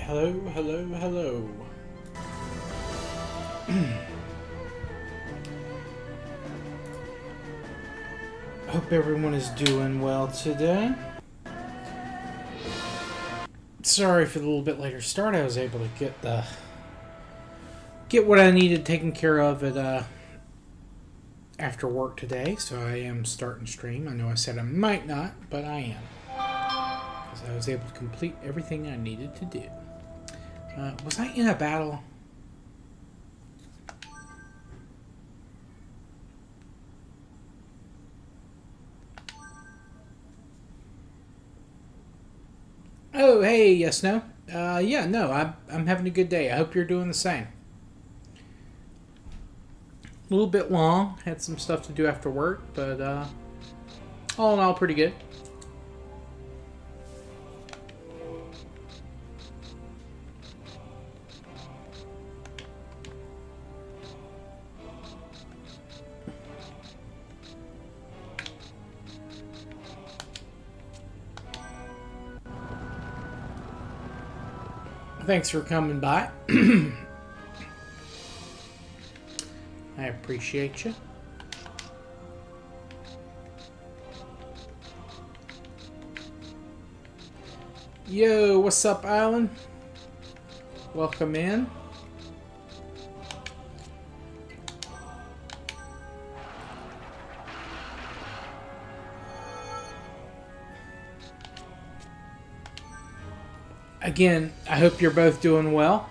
Hello, hello, hello. Hope everyone is doing well today. Sorry for the little bit later start. I was able to get what I needed taken care of at after work today, so I am starting stream. I know I said I might not, but I am, because I was able to complete everything I needed to do. Was I in a battle? Oh, hey, yes, no? Yeah, no, I'm having a good day. I hope you're doing the same. A little bit long. Had some stuff to do after work, but all in all, pretty good. Thanks for coming by. I appreciate you. Yo, what's up, Alan? Welcome in. Again, I hope you're both doing well.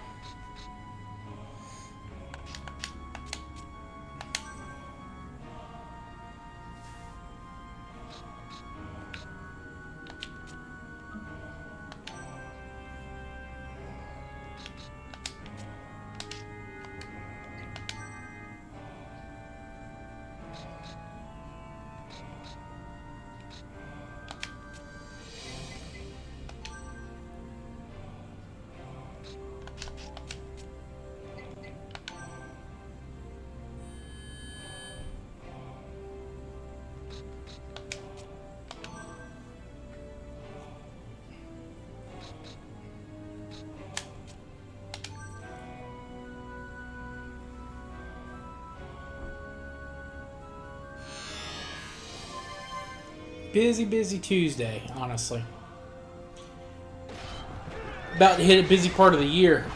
Busy Tuesday, honestly. About to hit a busy part of the year.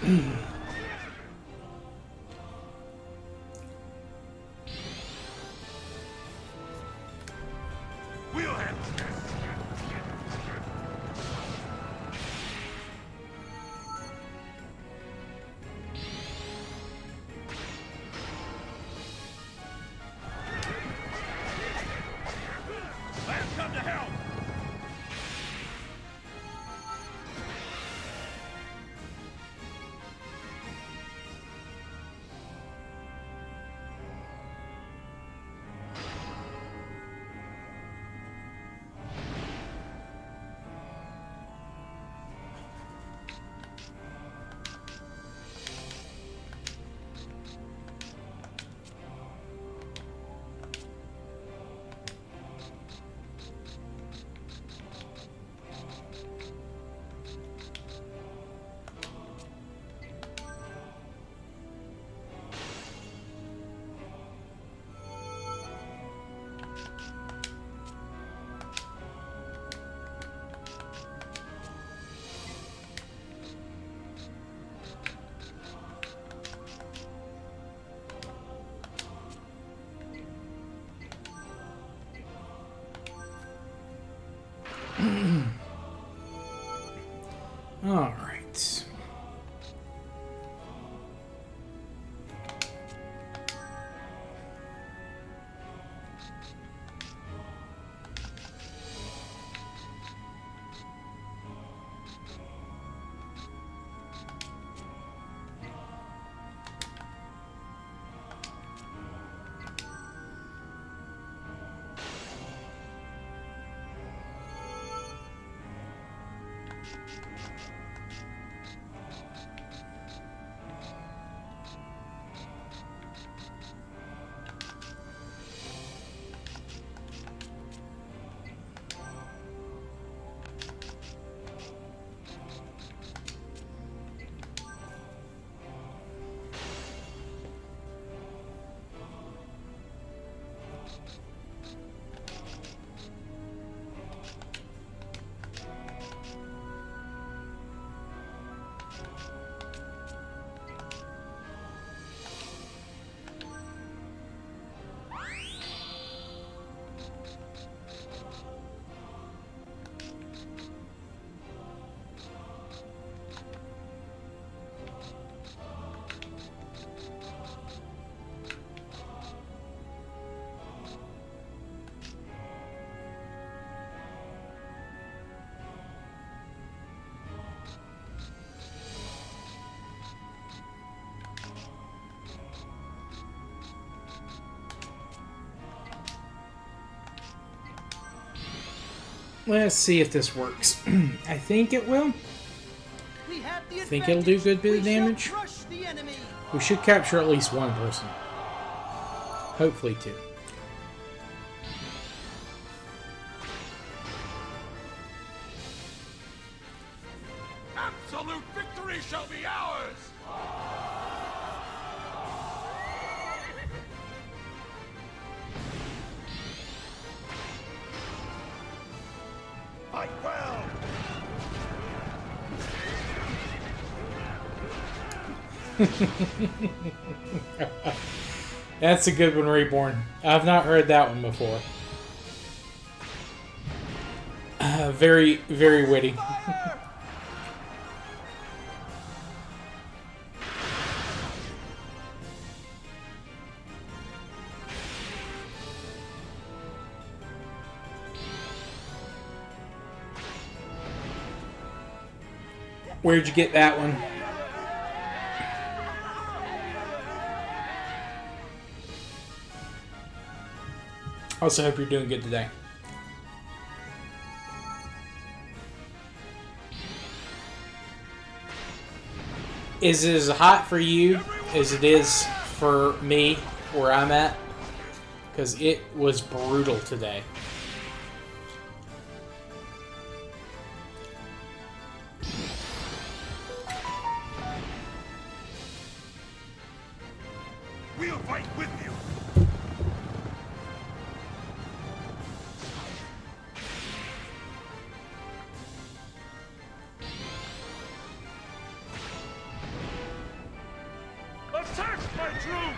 All right. Let's see if this works. I think it will. I think it'll do a good bit of damage. We should capture at least one person. Hopefully two. Absolute victory shall be ours! Fight well! That's a good one, Reborn. I've not heard that one before. Very, very witty. Where'd you get that one? Also hope you're doing good today. Is it as hot for you as it is for me where I'm at? Because it was brutal today. We'll fight with you! Attack my troops!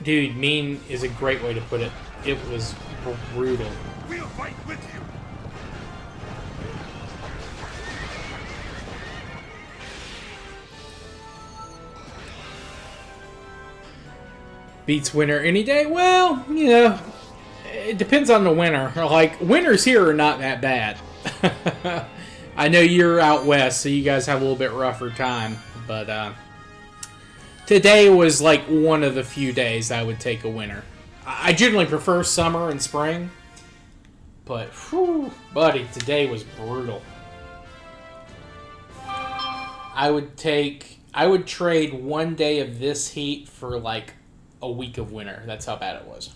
Dude, mean is a great way to put it. It was brutal. We'll fight with you! Beats winter any day? Well, you know, it depends on the winter. Like, winters here are not that bad. I know you're out west, so you guys have a little bit rougher time. But today was like one of the few days I would take a winter. I generally prefer summer and spring. But, whew, buddy, today was brutal. I would trade one day of this heat for like a week of winter. That's how bad it was.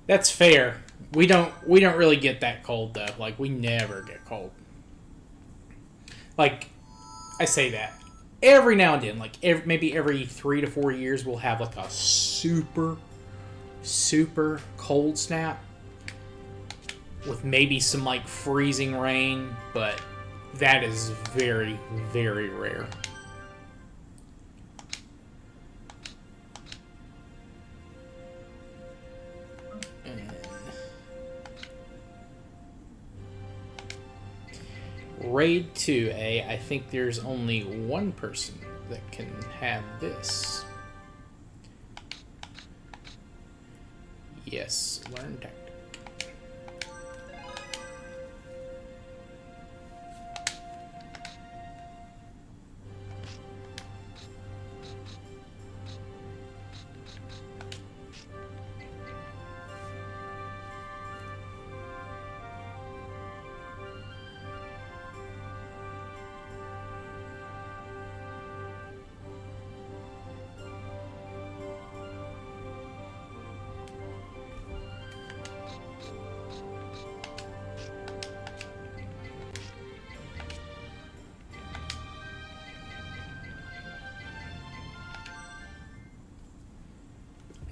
That's fair. We don't really get that cold though. Like, we never get cold. Like, I say that every now and then. Like, maybe every 3 to 4 years, we'll have like a super cold snap with maybe some like freezing rain, but that is very, very rare. Raid 2A, I think there's only one person that can have this. Yes, learn tactic.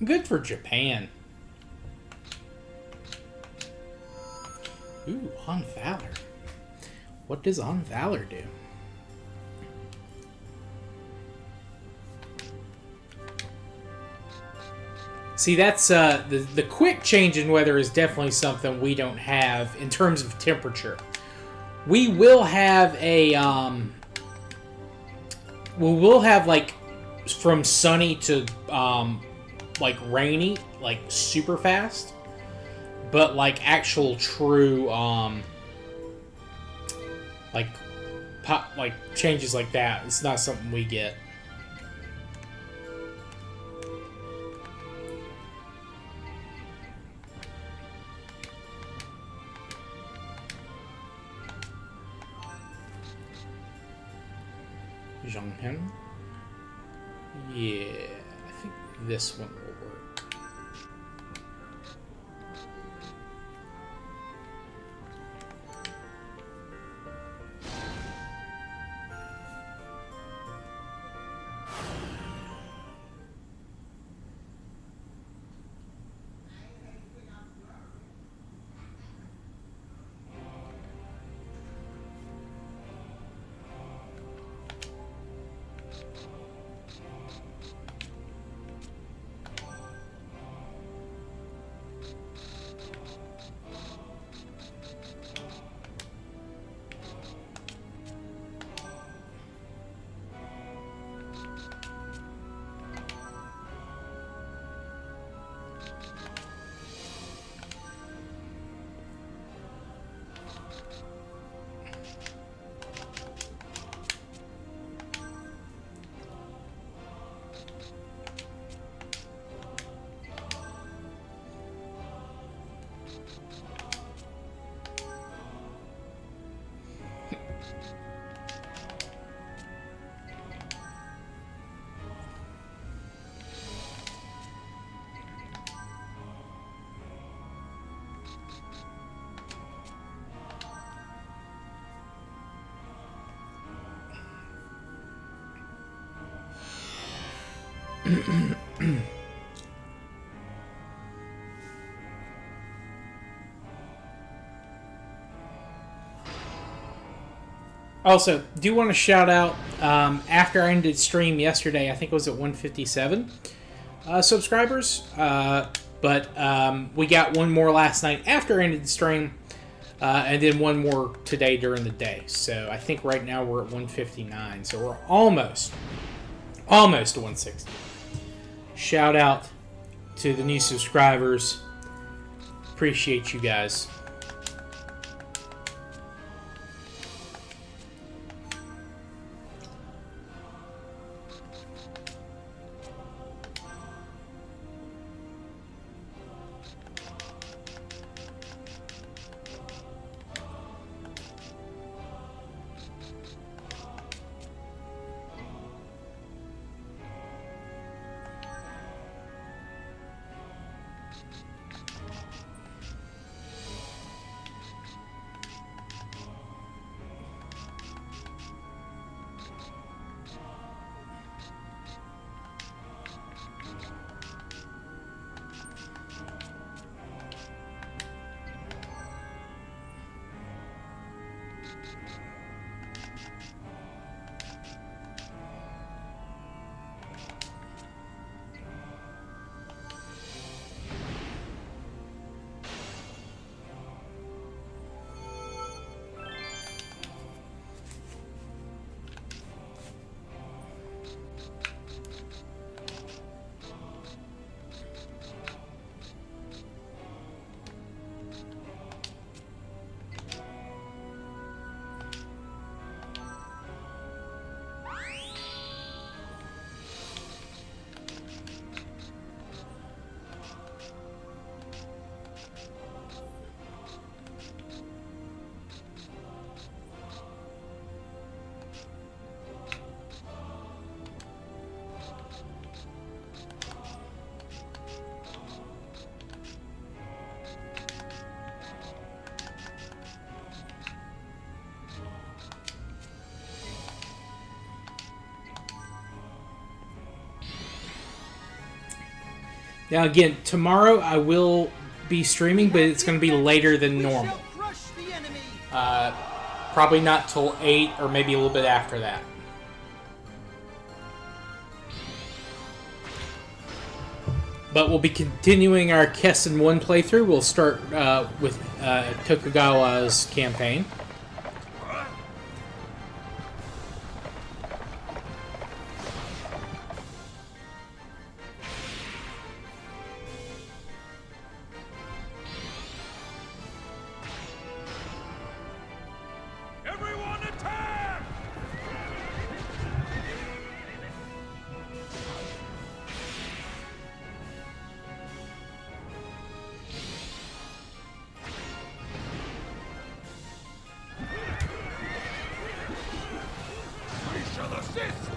Good for Japan. Ooh, On Valor. What does On Valor do? See, that's the quick change in weather is definitely something we don't have in terms of temperature. We will have a we will have like from sunny to like rainy, like super fast, but like actual true like pop like changes like that. It's not something we get. Zhonghen. Yeah, I think this one will work. Also, do want to shout out, after I ended stream yesterday, I think it was at 157 subscribers, but we got one more last night after I ended the stream, and then one more today during the day. So I think right now we're at 159, so we're almost to 160. Shout out to the new subscribers. Appreciate you guys. Now again, tomorrow I will be streaming, but it's going to be later than normal. Probably not till 8 or maybe a little bit after that. But we'll be continuing our Kessen 1 playthrough. We'll start with Tokugawa's campaign. Everyone attack! We shall assist!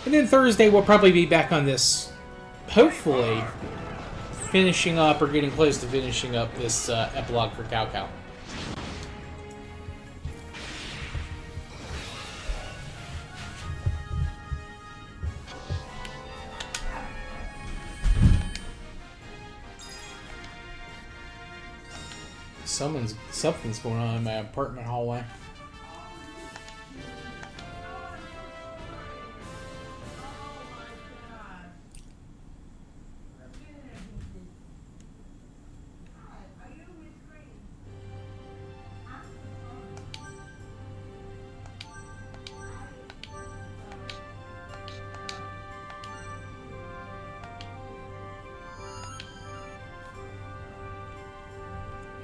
And then Thursday we'll probably be back on this, hopefully, finishing up or getting close to finishing up this epilogue for Cao Cao. Something's going on in my apartment hallway.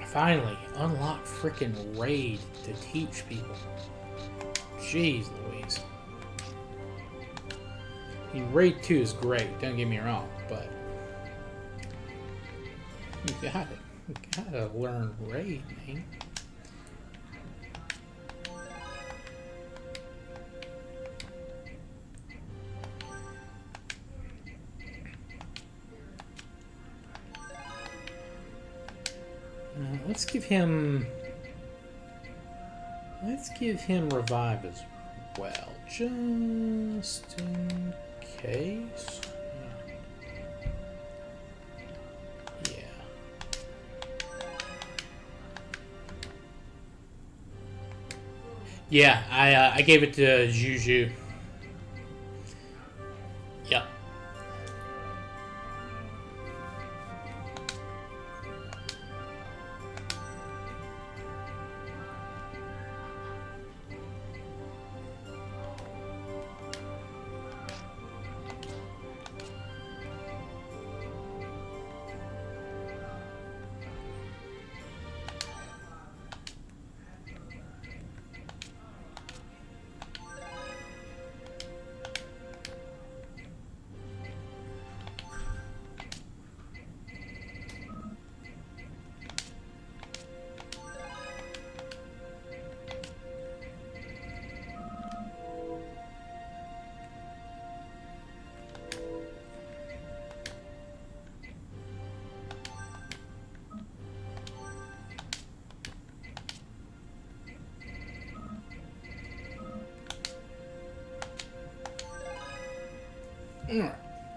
Finally, unlock frickin' Raid to teach people. Jeez Louise. I mean, Raid 2 is great, don't get me wrong, but you gotta learn Raid, man. Let's give him revive as well, just in case. Yeah, I gave it to Juju. Yep.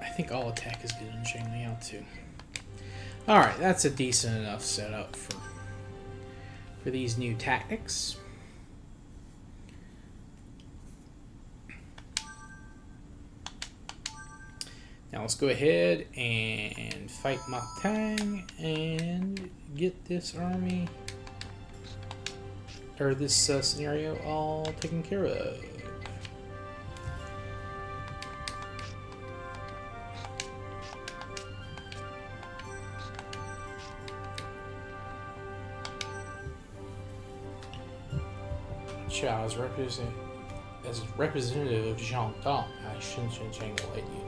I think all attack is good on Shang Liao too. Alright, that's a decent enough setup for these new tactics. Now let's go ahead and fight Ma Teng and get this army, or this scenario all taken care of. Cao as representative of Zhangdong, Sun Shang Xiang will aid you.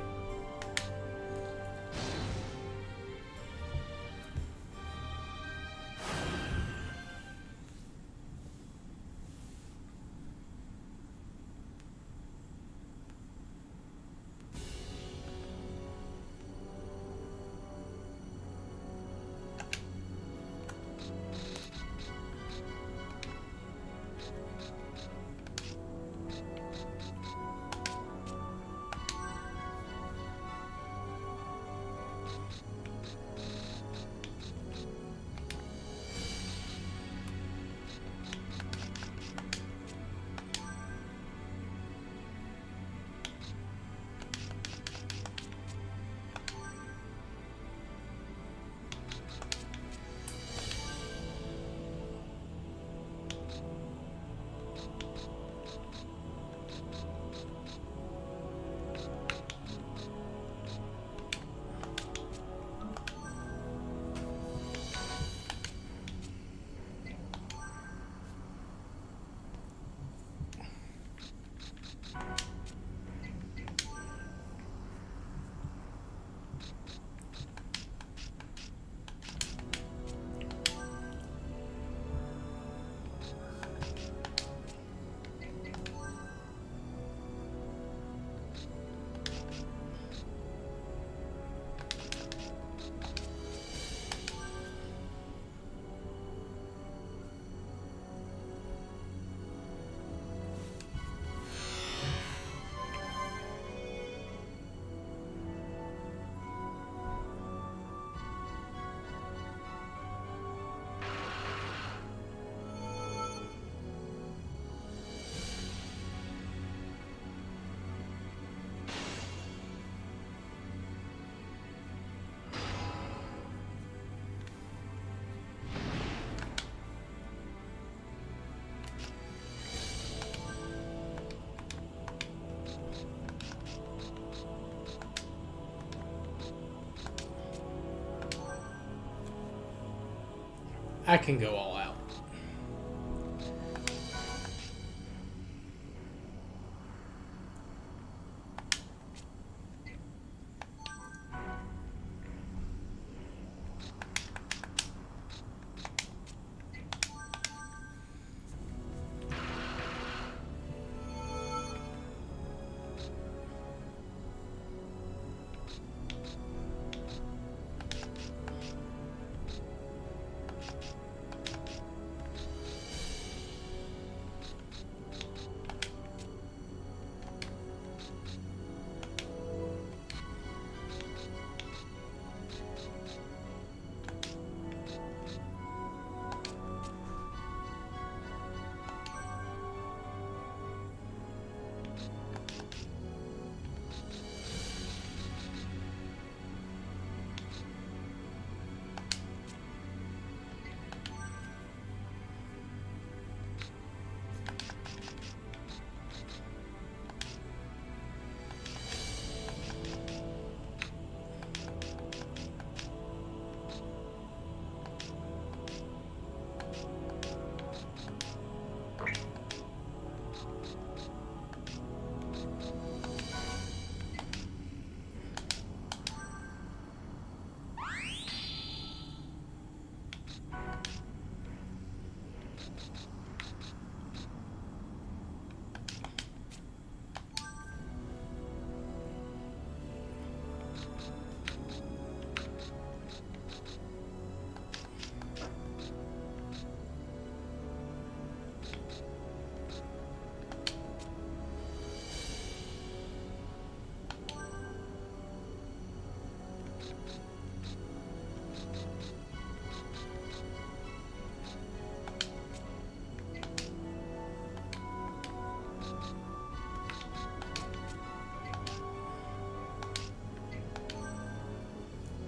I can go all out.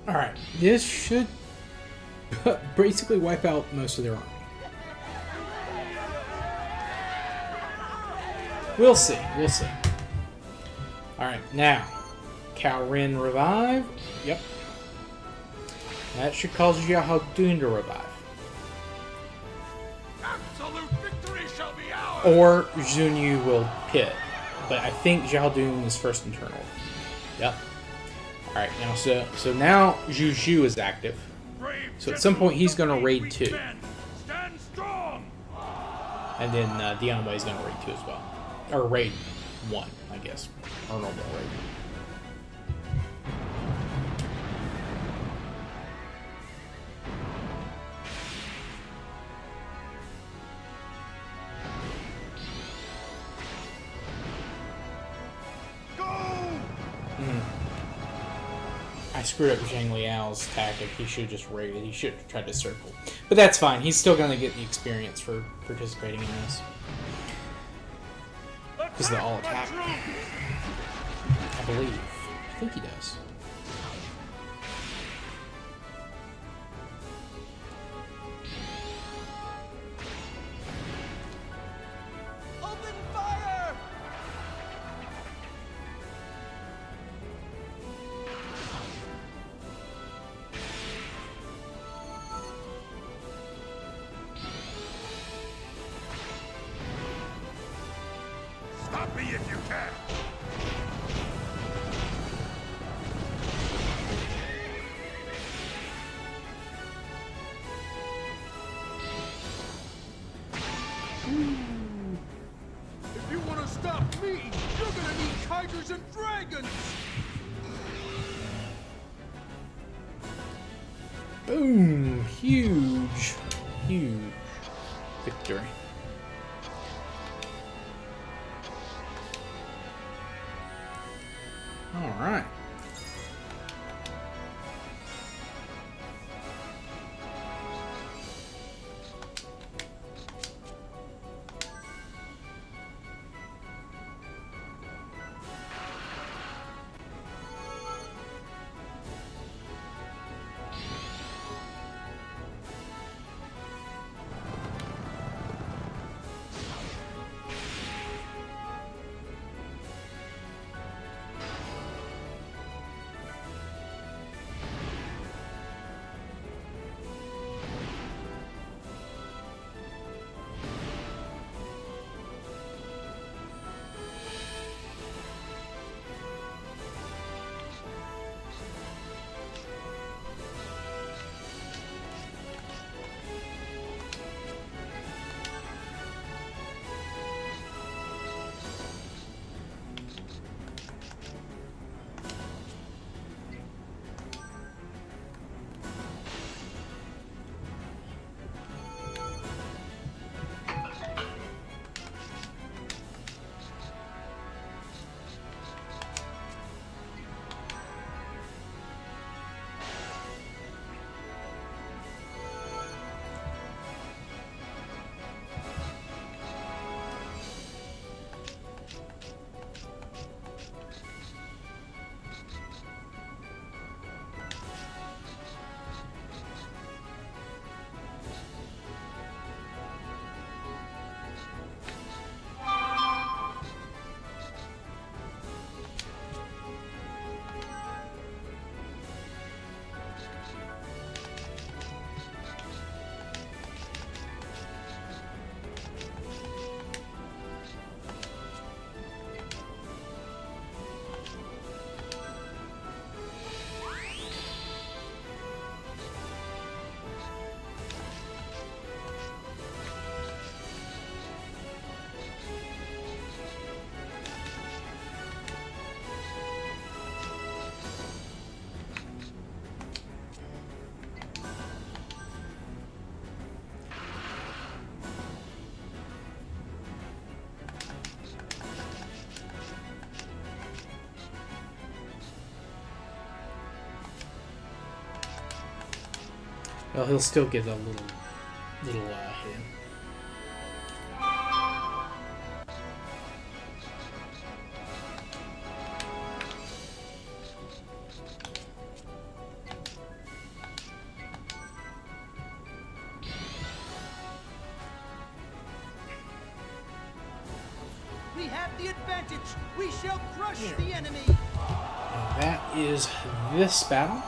Alright, this should basically wipe out most of their army. We'll see, we'll see. Alright, now, Cao Ren revive. Yep. That should cause Xiahou Dun to revive. Absolute victory shall be ours! Or Xun Yu will pit. But I think Xiahou Dun is first internal. Yep. Alright, now so now Zhu Zhu is active. Brave So at some point he's going to gentlemen, raid weak 2. men, stand strong! And then Dianwei is going to raid 2 as well. Or raid 1, I guess. Or normal raid. I screwed up Zhang Liao's tactic. He should have just raided. He should have tried to circle. But that's fine. He's still going to get the experience for participating in this. Because of the all attack. I believe. I think he does. Open fire! Stop me if you can! If you want to stop me, you're gonna need tigers and dragons! Boom! Huge. Huge victory. Alright. Well, he'll still get a little hit. We have the advantage. We shall crush the enemy. And that is this battle.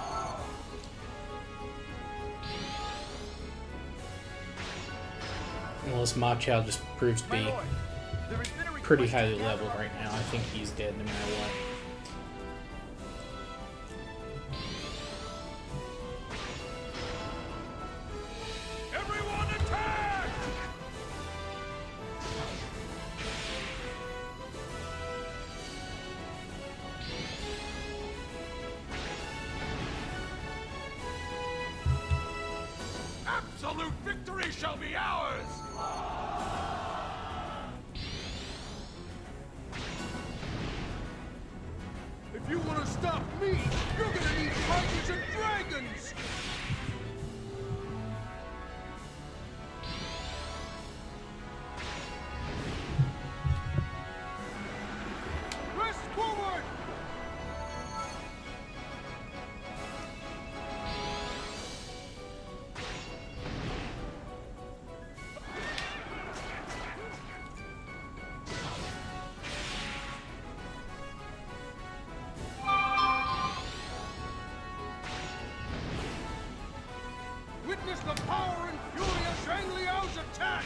Unless Ma Chao just proves to be pretty highly leveled right now. I think he's dead no matter what. Everyone attack! Absolute victory shall be ours! If you want to stop me, you're gonna need tigers and dragons! Press forward! Witness the power and fury of Zhang Liao's attack!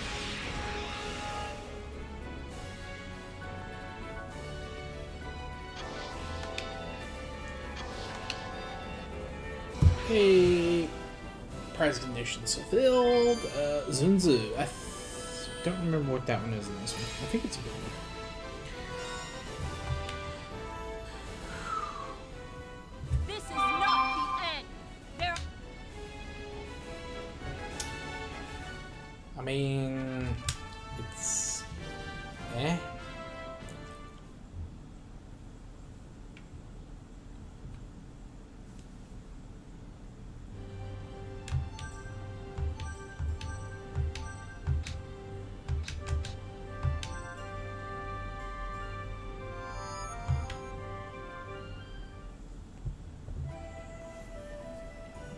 Hey, prize conditions fulfilled. Sun Tzu. I don't remember what that one is in this one. I think it's a good one. This is not the end. There. I mean, it's eh.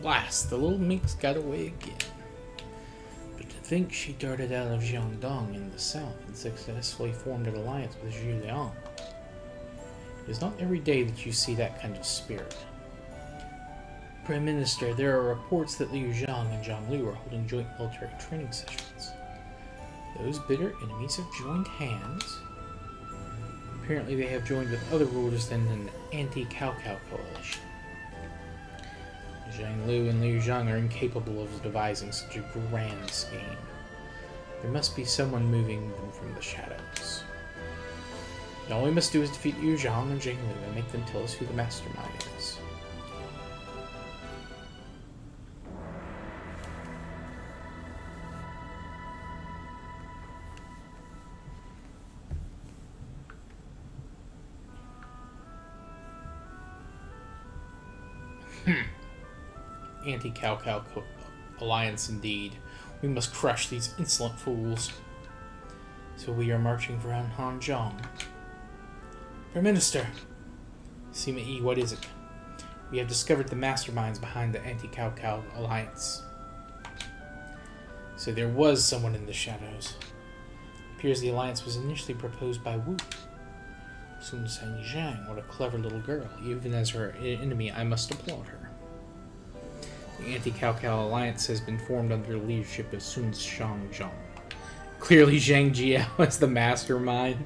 Blast! The little minx got away again. But to think she darted out of Jiangdong in the south and successfully formed an alliance with Zhu Liang. It is not every day that you see that kind of spirit. Prime Minister, there are reports that Liu Zhang and Zhang Lu are holding joint military training sessions. Those bitter enemies have joined hands. Apparently they have joined with other rulers than an anti-Cao Cao coalition. Zhang Lu and Liu Zhang are incapable of devising such a grand scheme. There must be someone moving them from the shadows. All we must do is defeat Liu Zhang and Zhang Lu and make them tell us who the mastermind is. Anti-Cao Cao alliance indeed. We must crush these insolent fools. So we are marching for Hanzhong. Prime Minister! Sima Yi, what is it? We have discovered the masterminds behind the anti-Cao Cao alliance. So there was someone in the shadows. It appears the alliance was initially proposed by Wu. Sun Shang Xiang, what a clever little girl. Even as her enemy, I must applaud her. The anti-Cao Cao alliance has been formed under the leadership of Sun Shang Xiang. Clearly Zhang Jiao is the mastermind.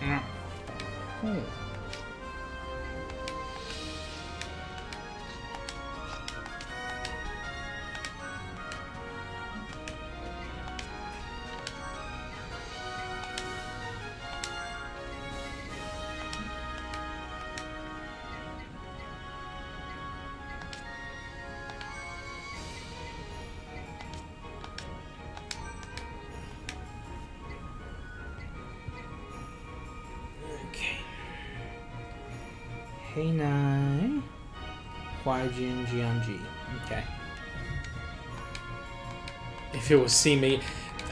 Hmm. Okay. Hey Nai. Huaijin Jianji. Okay. If it was see me.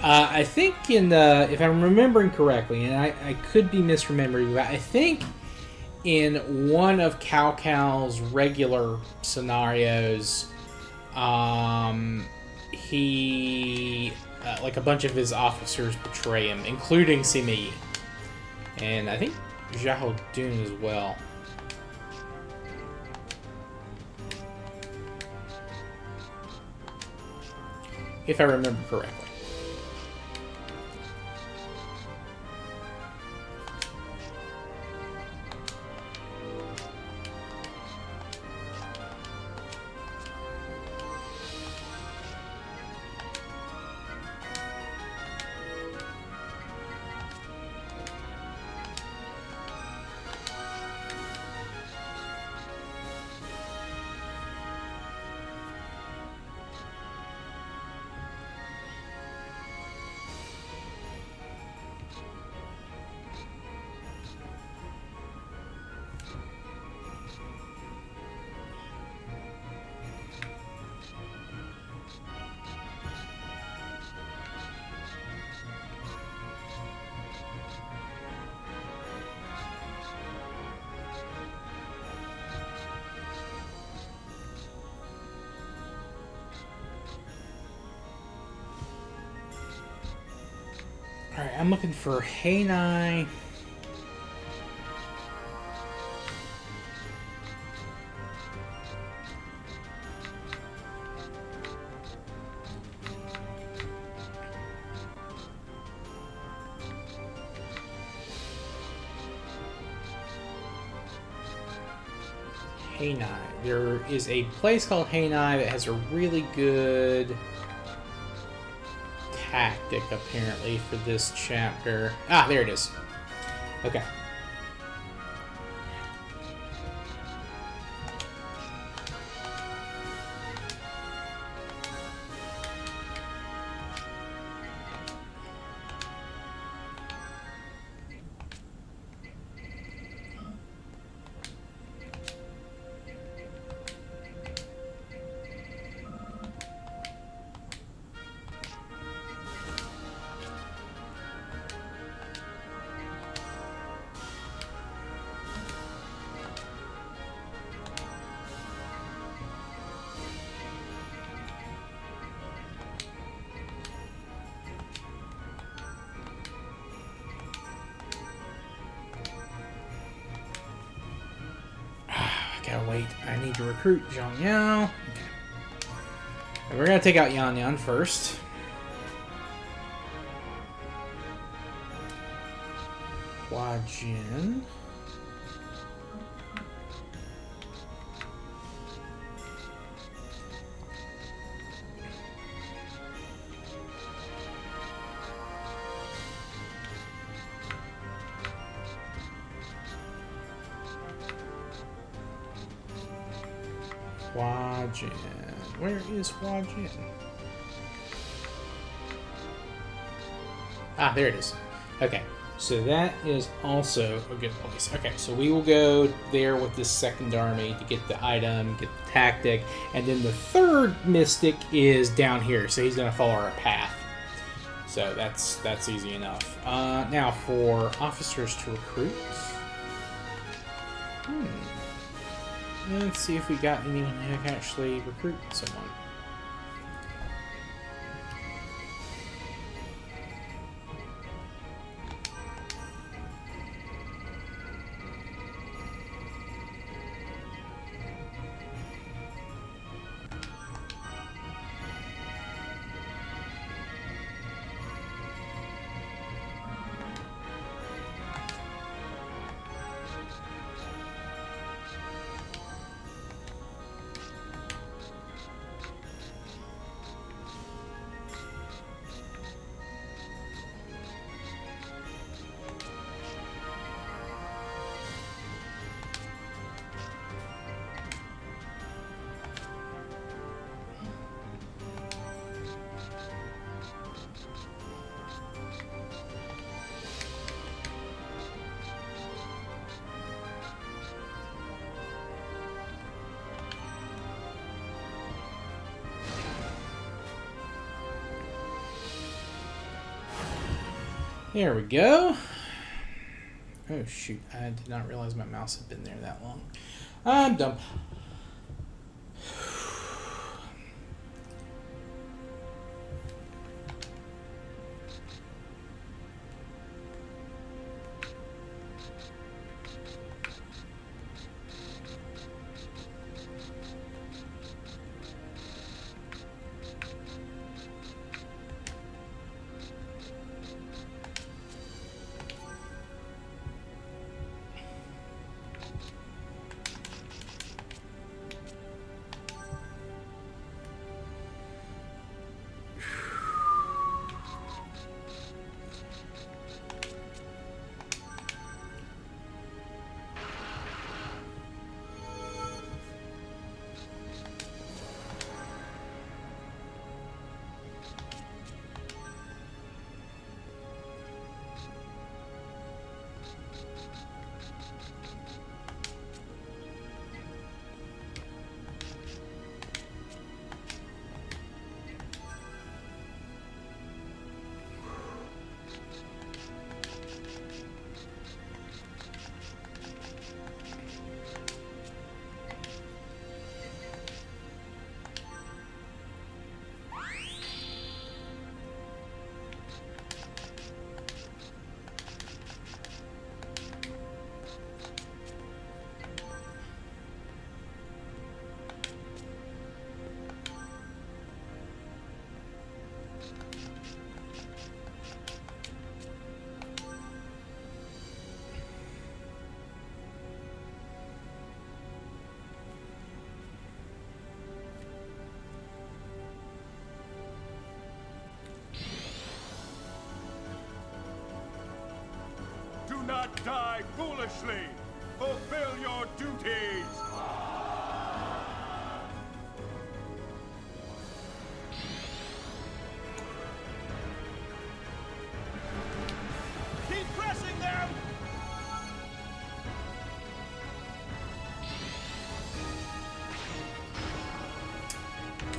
I think in the, if I'm remembering correctly, and I could be misremembering, but I think in one of Cao Cao's regular scenarios, he, like a bunch of his officers betray him, including Simi. And I think Zhao Dun as well. If I remember correctly. Alright, I'm looking for Heinai. Heinai. There is a place called Heinai that has a really good tactic, apparently, for this chapter. Ah, there it is. Okay. Gotta wait. I need to recruit Zhang Yao. Okay. We're gonna take out Yan Yan first. Hua Jin. Hua Jin. Where is Hua Jin? Ah, there it is. Okay, so that is also a good place. Okay, so we will go there with this second army to get the item, get the tactic, and then the third mystic is down here, so he's going to follow our path. So that's easy enough. Now for officers to recruit. Let's see if we got anyone who can actually recruit someone. There we go. Oh shoot, I did not realize my mouse had been there that long. I'm dumb. Do not die foolishly! Fulfill your duties! Keep pressing them!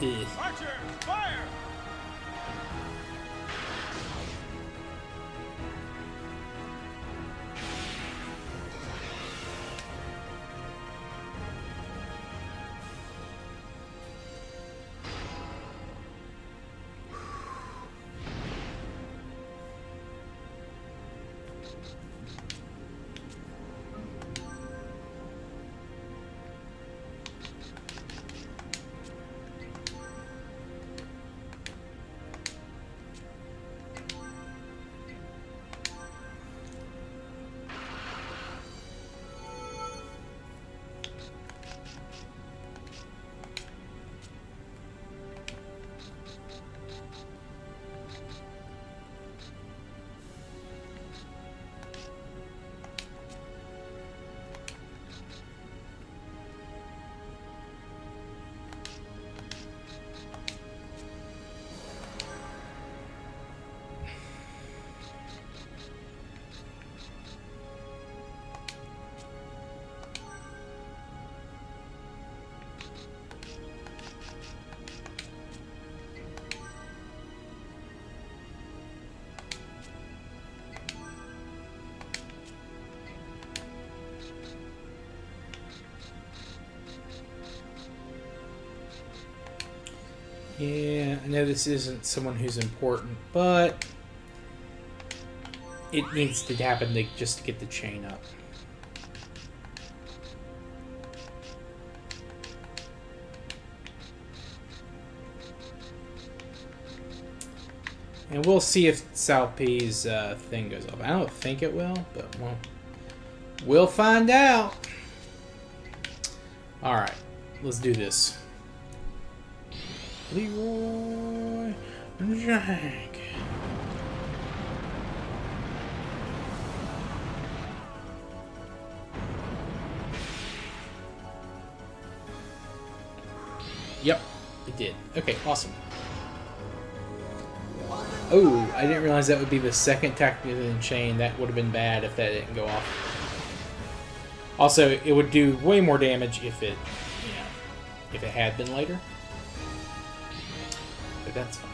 Ugh. Archers, fire! Yeah, I know this isn't someone who's important, but it needs to happen just to get the chain up. And we'll see if South P's thing goes off. I don't think it will, but we'll find out. Alright, let's do this. Leroy Jack. Yep, it did. Okay, awesome. Oh, I didn't realize that would be the second tactic in the chain. That would have been bad if that didn't go off. Also, it would do way more damage if it, if it had been later. But that's fine.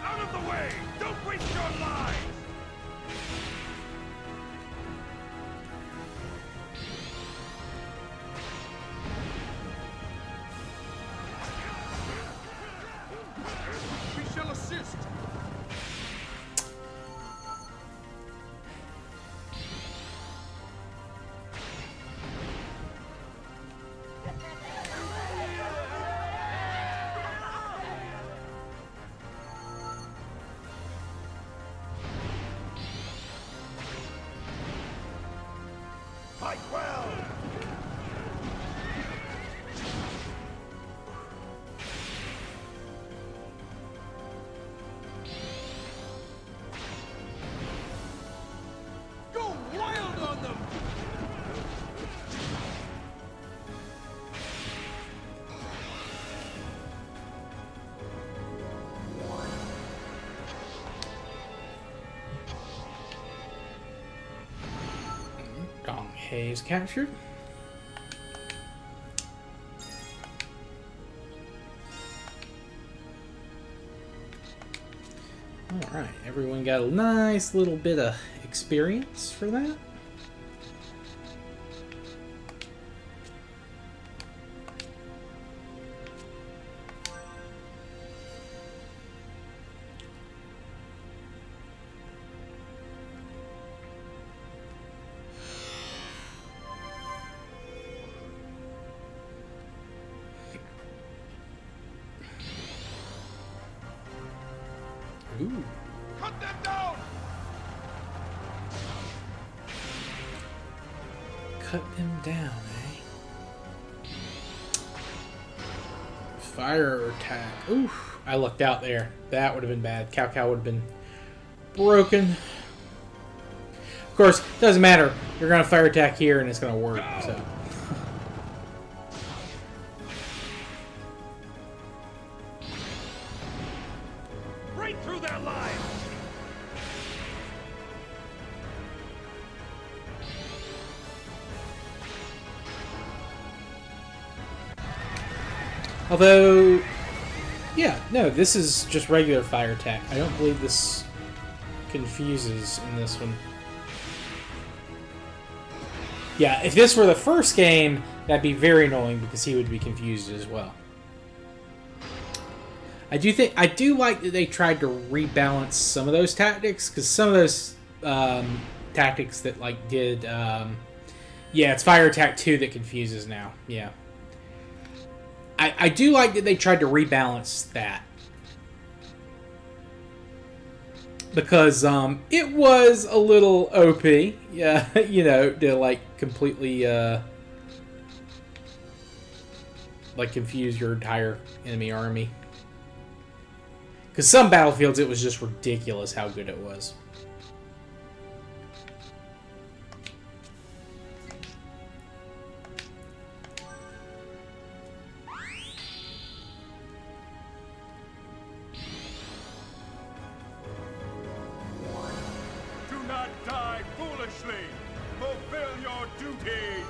Out of the the way! Don't waste your lives! We shall assist! Fight well! Go wild on them! Gong Hei's captured. Alright, everyone got a nice little bit of experience for that. Ooh. Cut them down! Cut them down, eh? Fire attack. Oof. I lucked out there. That would have been bad. Cao Cao would have been broken. Of course, it doesn't matter. You're going to fire attack here and it's going to work, so. Right through their lives! Although, yeah, no, this is just regular fire attack. I don't believe this confuses in this one. Yeah, if this were the first game, that'd be very annoying because he would be confused as well. I do like that they tried to rebalance some of those tactics, because some of those tactics that like did, yeah, it's fire attack 2 that confuses now. Yeah, I do like that they tried to rebalance that, because it was a little OP, yeah, you know, to like completely like confuse your entire enemy army. Because some battlefields, it was just ridiculous how good it was. Do not die foolishly! Fulfill your duties!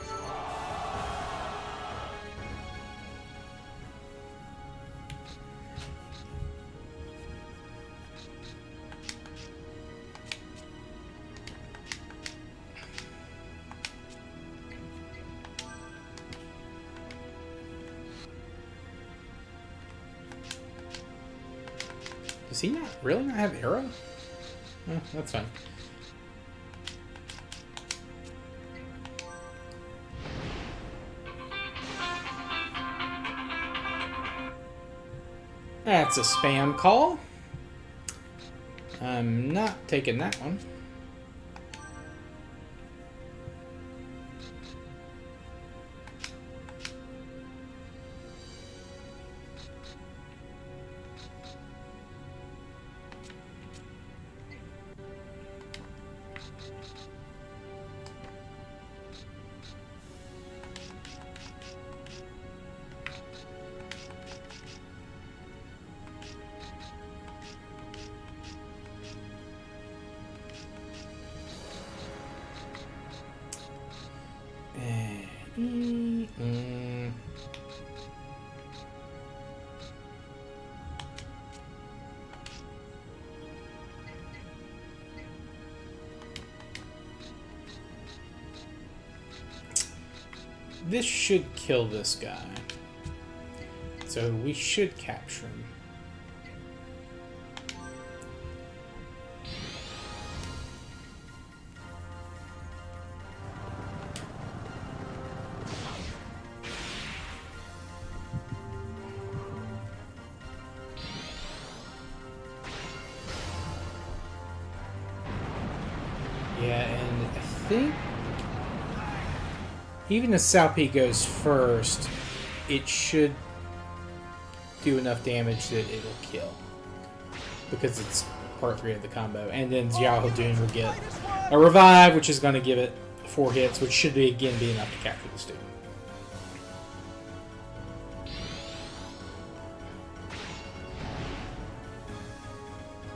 Does he not really not have arrow? Oh, that's fine. That's a spam call. I'm not taking that one. this should kill this guy. So we should capture him. Yeah, and I think even if Cao Pi goes first, it should do enough damage that it'll kill. Because it's part 3 of the combo. And then Xiao Hodun will get a revive, which is going to give it 4 hits, which should be enough to capture the student.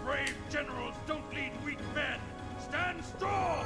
Brave generals don't lead weak men. Stand strong!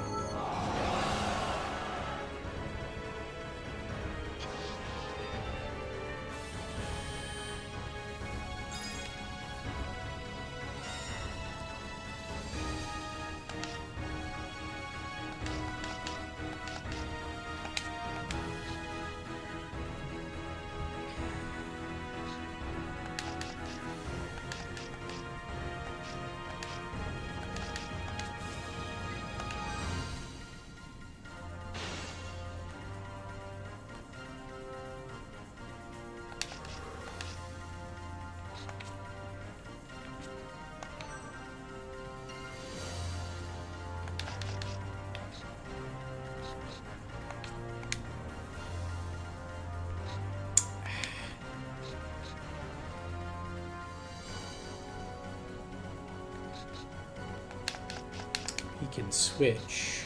He can switch.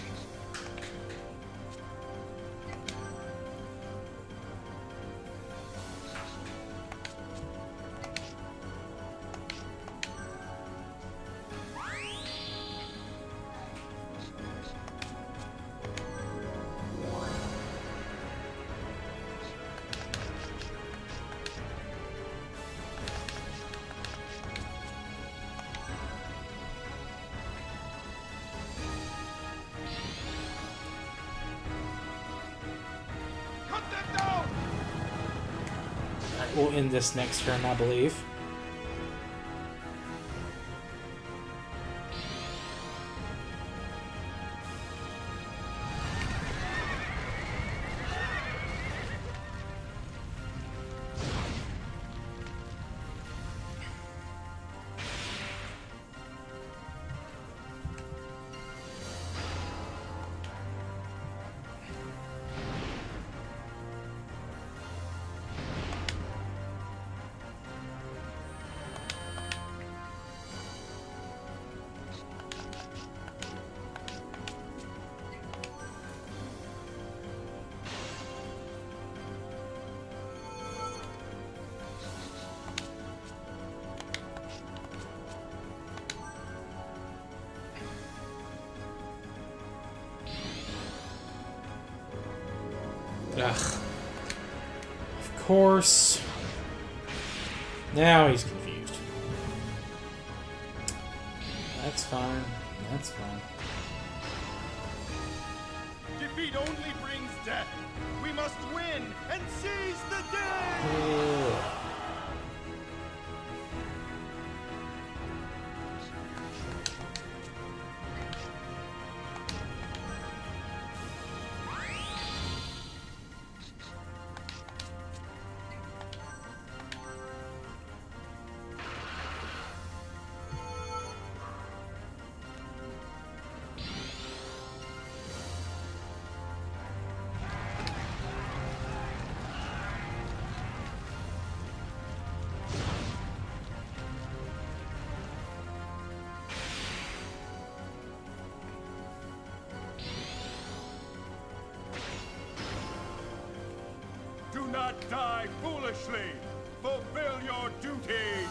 We'll end this next turn, I believe. Ugh. Of course. Now he's confused. That's fine. That's fine. Defeat only brings death. We must win and seize the day! Yeah. Do not die foolishly! Fulfill your duties!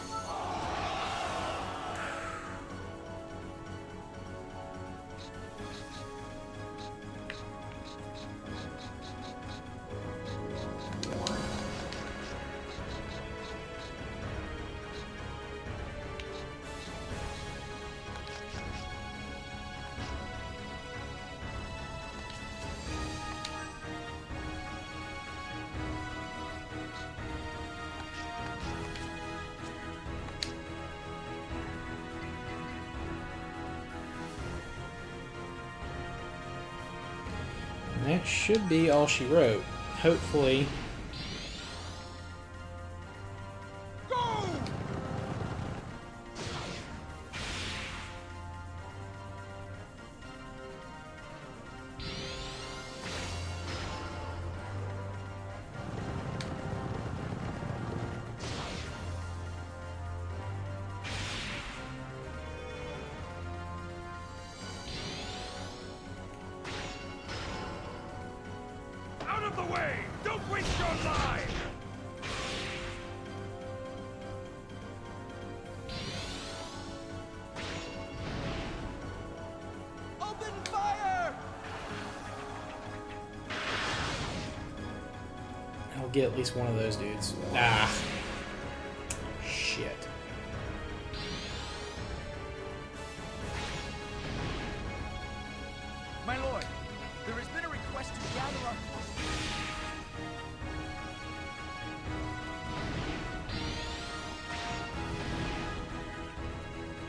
That should be all she wrote. Hopefully. Go! Out of the way! Don't waste your life! Open fire! I'll get at least one of those dudes. Ah. Shit. My lord, there has been a request to gather our forces.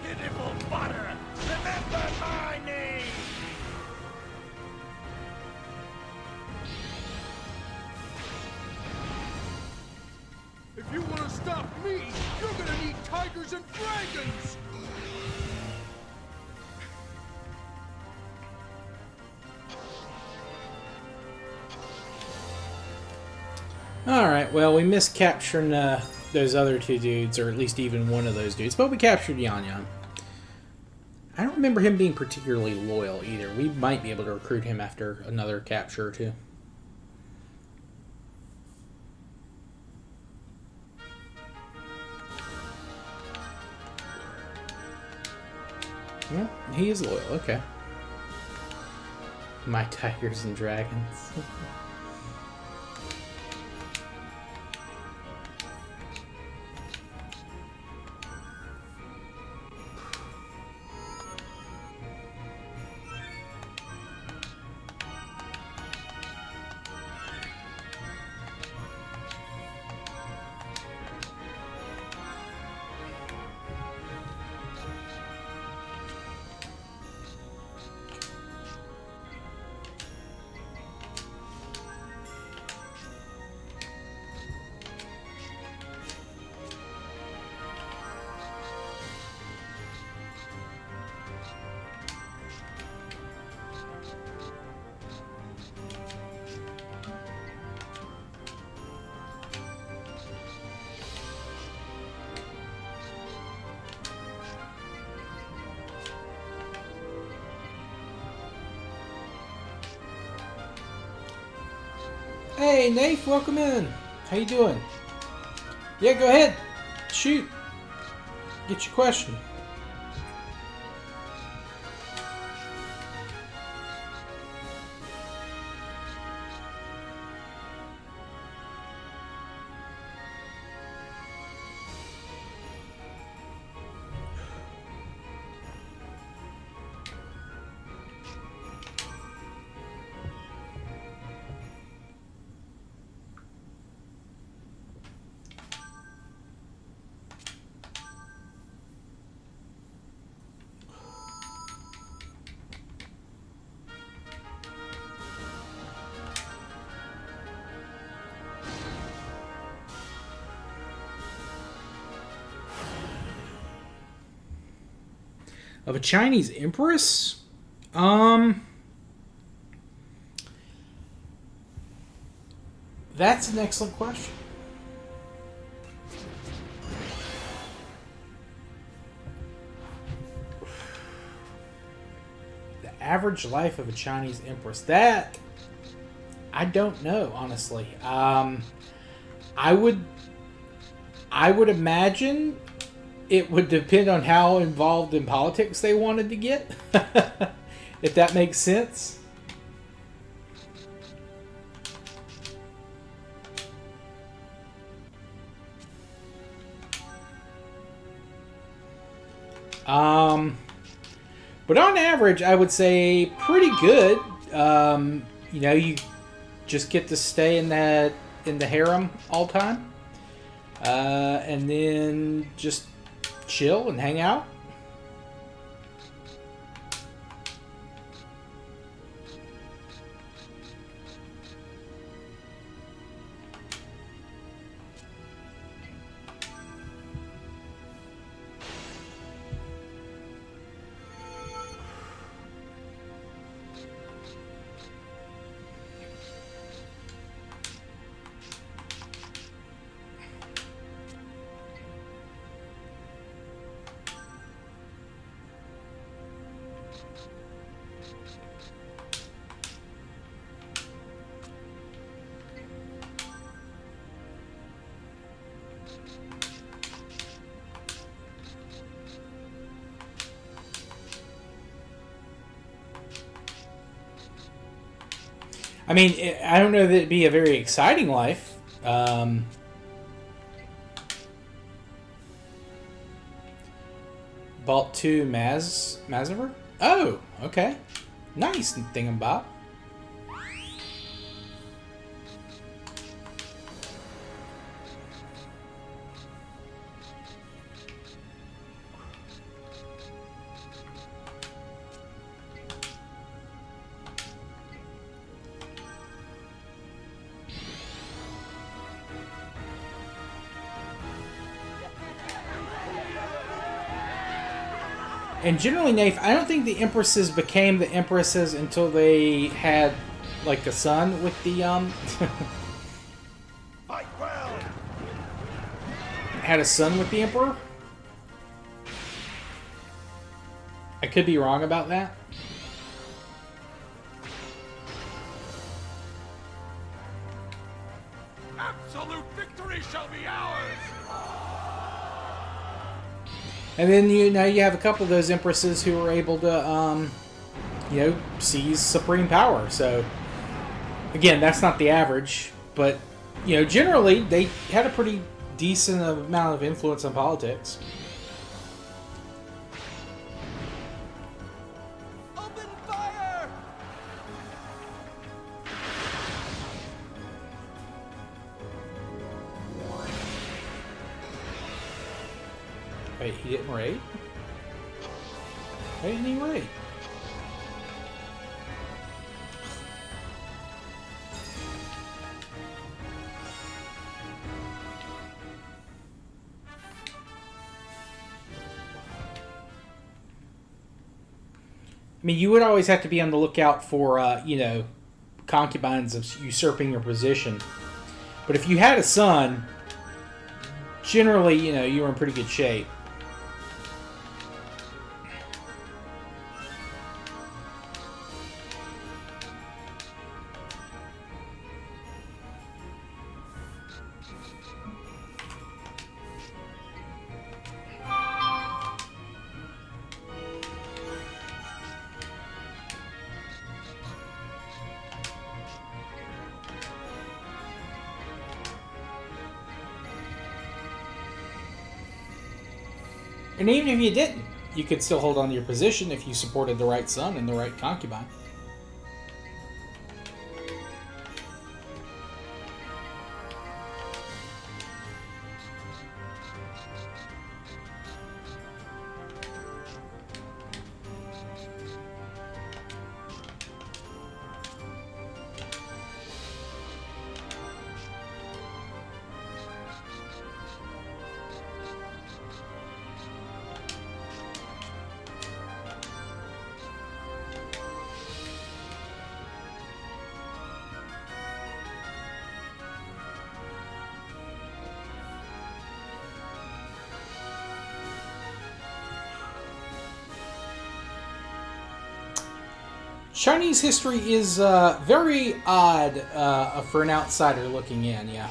Pitiful butter! Remember my name! If you want to stop me, you're gonna need tigers and dragons! Alright, well, we missed capturing those other two dudes, or at least even one of those dudes, but we captured Yan Yan. I don't remember him being particularly loyal either. We might be able to recruit him after another capture or two. Well, he is loyal, okay. My tigers and dragons. Hey, Nath, welcome in. How you doing? Yeah, go ahead. Shoot. Get your question. Of a Chinese empress? That's an excellent question. The average life of a Chinese empress. That I don't know, honestly. I would imagine it would depend on how involved in politics they wanted to get, if that makes sense. But on average, I would say pretty good. You know, you just get to stay in the harem all time, and then just chill and hang out. I mean, I don't know that it'd be a very exciting life. Vault 2 Maziver? Oh, okay. Nice thingamabob. And generally, Nafe, I don't think the Empresses became the Empresses until they had, like, a son with the, Fight well. had a son with the Emperor. I could be wrong about that. Absolute victory shall be ours. And then you have a couple of those Empresses who were able to, seize supreme power. So, again, that's not the average, but, generally they had a pretty decent amount of influence on politics. Open fire! Wait, he didn't raid? Why didn't he raid? I mean, you would always have to be on the lookout for, concubines of usurping your position. But if you had a son, generally, you were in pretty good shape. And even if you didn't, you could still hold on to your position if you supported the right son and the right concubine. Chinese history is very odd for an outsider looking in, yeah.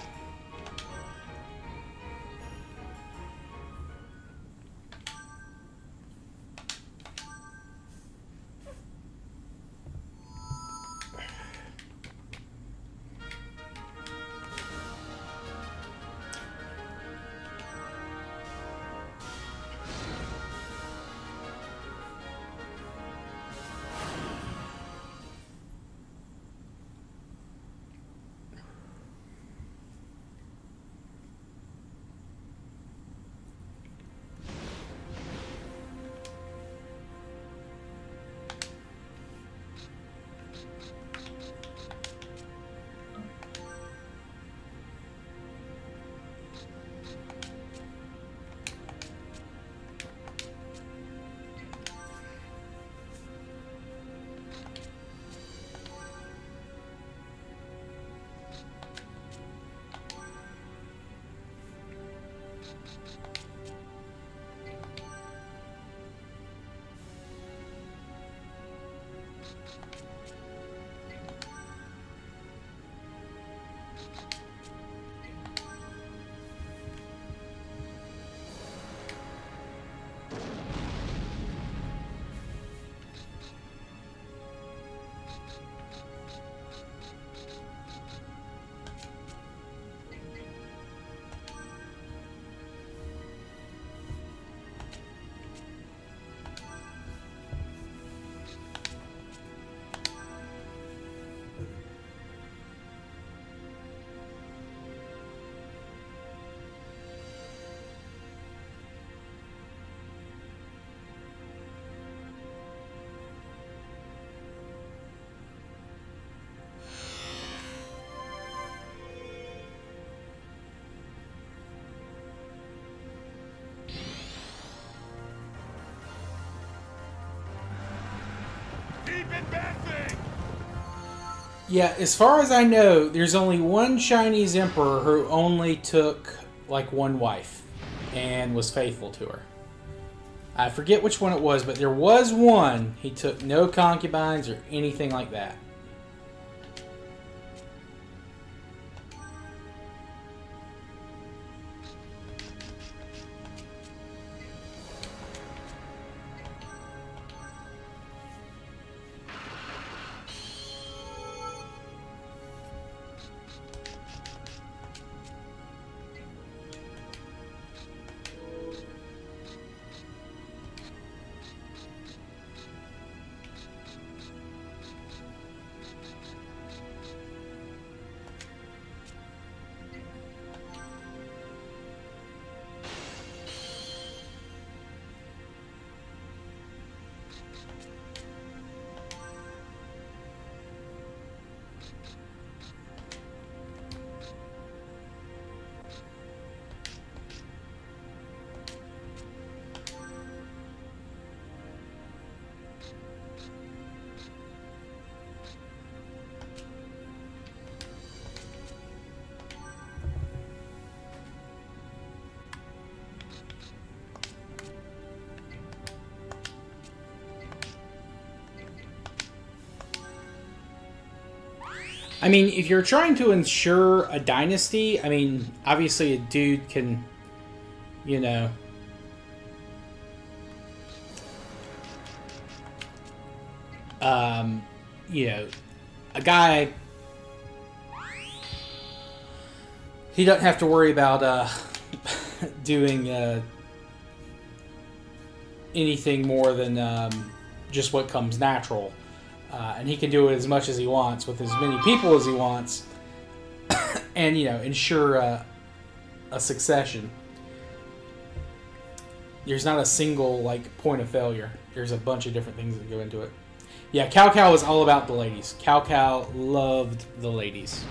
Keep advancing! Yeah, as far as I know, there's only one Chinese emperor who only took, like, one wife and was faithful to her. I forget which one it was, but there was one. He took no concubines or anything like that. I mean, if you're trying to ensure a dynasty, I mean, obviously a dude can, you know, a guy, he doesn't have to worry about doing anything more than just what comes natural. And he can do it as much as he wants with as many people as he wants and, you know, ensure a succession. There's not a single, like, point of failure. There's a bunch of different things that go into it. Yeah, Cao Cao was all about the ladies. Cao Cao loved the ladies.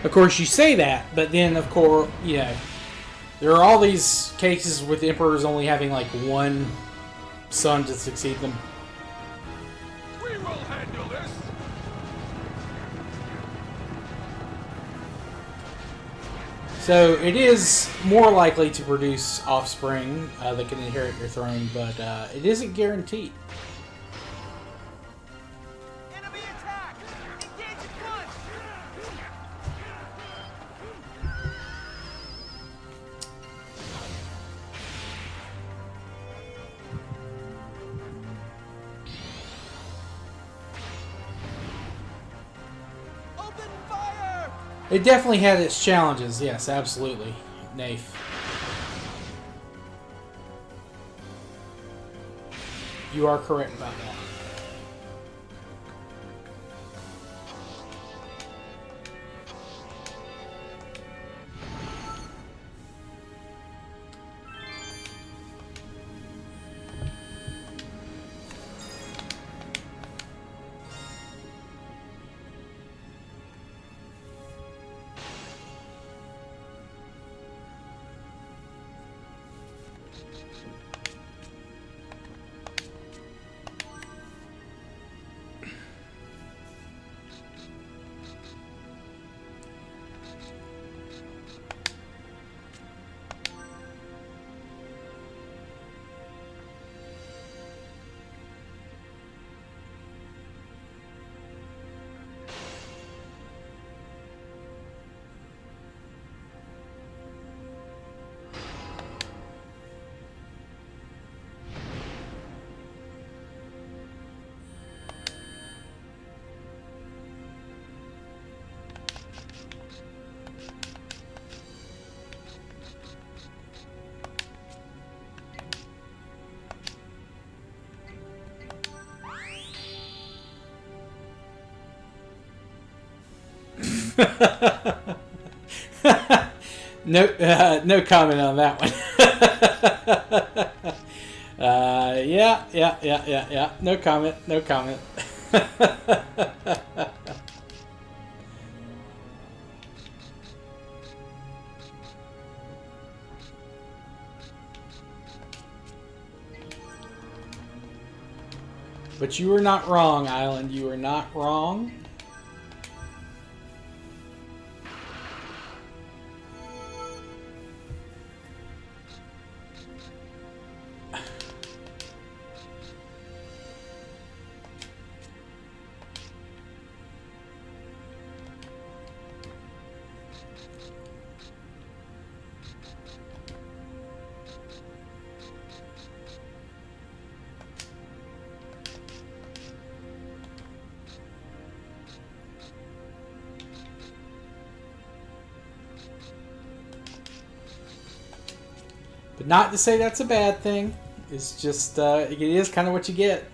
Of course, you say that, but then, of course, you know, there are all these cases with emperors only having, like, one son to succeed them. We will handle this! So, it is more likely to produce offspring that can inherit your throne, but it isn't guaranteed. Enemy attack! Engage at once! It definitely had its challenges. Yes, absolutely. Nafe. You are correct about that. No comment on that one. Yeah. No comment. No comment. But you were not wrong, Island. You were not wrong. But not to say that's a bad thing. It's just, it is kind of what you get.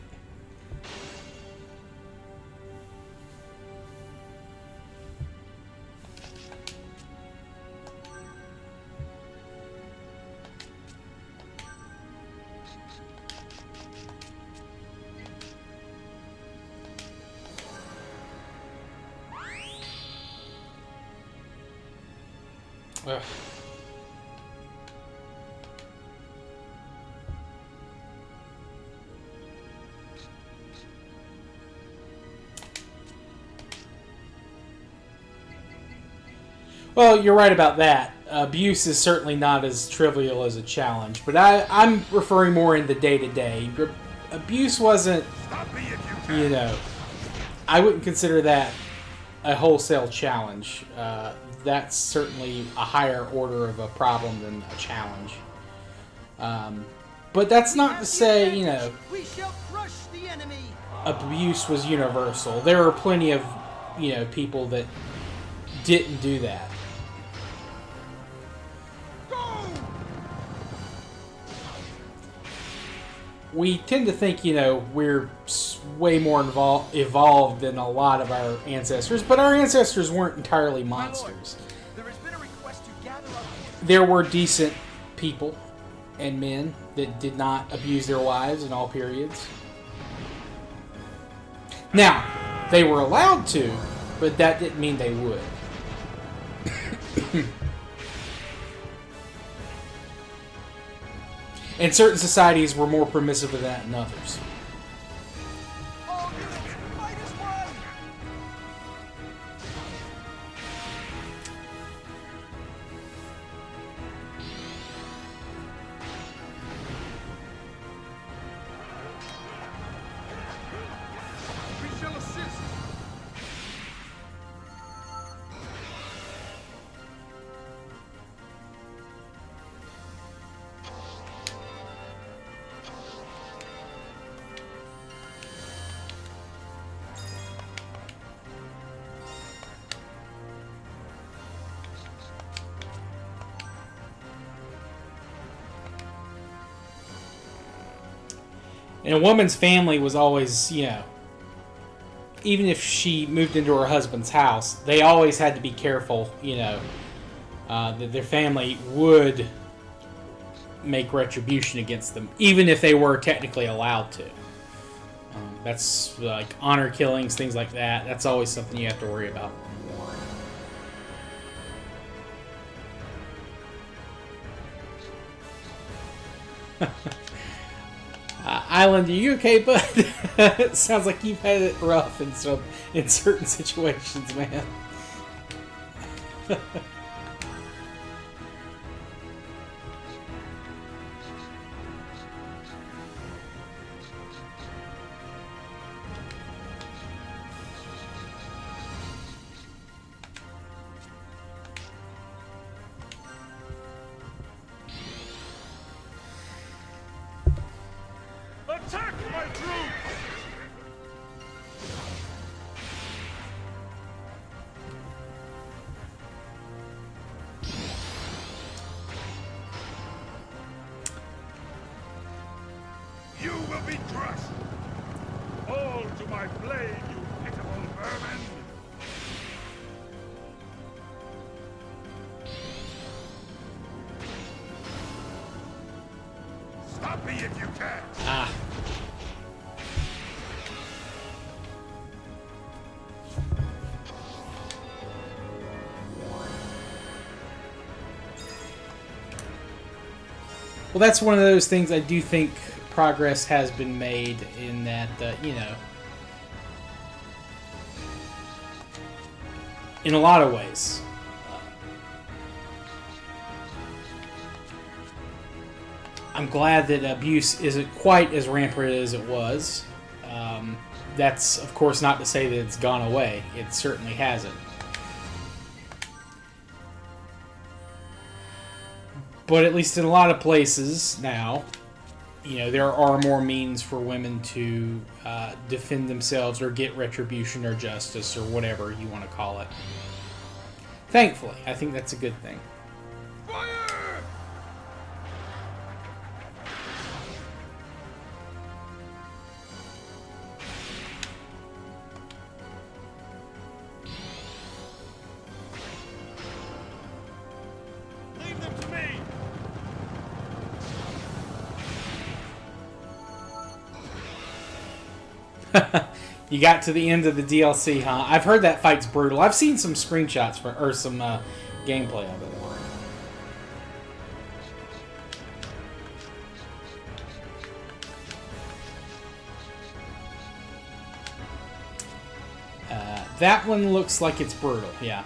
Ugh. Well, you're right about that. Abuse is certainly not as trivial as a challenge, but I'm referring more in the day-to-day. Abuse wasn't, you know, I wouldn't consider that a wholesale challenge. That's certainly a higher order of a problem than a challenge. But that's not to say, you know, We shall crush the enemy. abuse was universal. There are plenty of, you know, people that didn't do that. We tend to think, you know, we're way more evolved than a lot of our ancestors, but our ancestors weren't entirely monsters. There has been a request to gather up. There were decent people and men that did not abuse their wives in all periods. Now, they were allowed to, but that didn't mean they would. And certain societies were more permissive of that than others. All units, fight as one. We shall assist. And a woman's family was always, even if she moved into her husband's house, they always had to be careful, that their family would make retribution against them, even if they were technically allowed to. That's like honor killings, things like that. That's always something you have to worry about. Island, are you okay, bud? It sounds like you've had it rough in certain situations, man. Attack my troops! You will be crushed! Fall to my blade, you pitiful vermin! Stop me if you can! Ah. Well, that's one of those things I do think progress has been made in that, in a lot of ways. I'm glad that abuse isn't quite as rampant as it was. That's, of course, not to say that it's gone away. It certainly hasn't. But at least in a lot of places now, there are more means for women to defend themselves or get retribution or justice or whatever you want to call it. Thankfully, I think that's a good thing. Fire! Leave them to me! You got to the end of the DLC, huh? I've heard that fight's brutal. I've seen some screenshots or some gameplay of it. That one looks like it's brutal, yeah.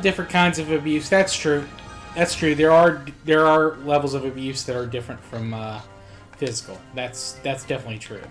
Different kinds of abuse. That's true. That's true. There are levels of abuse that are different from physical. That's definitely true.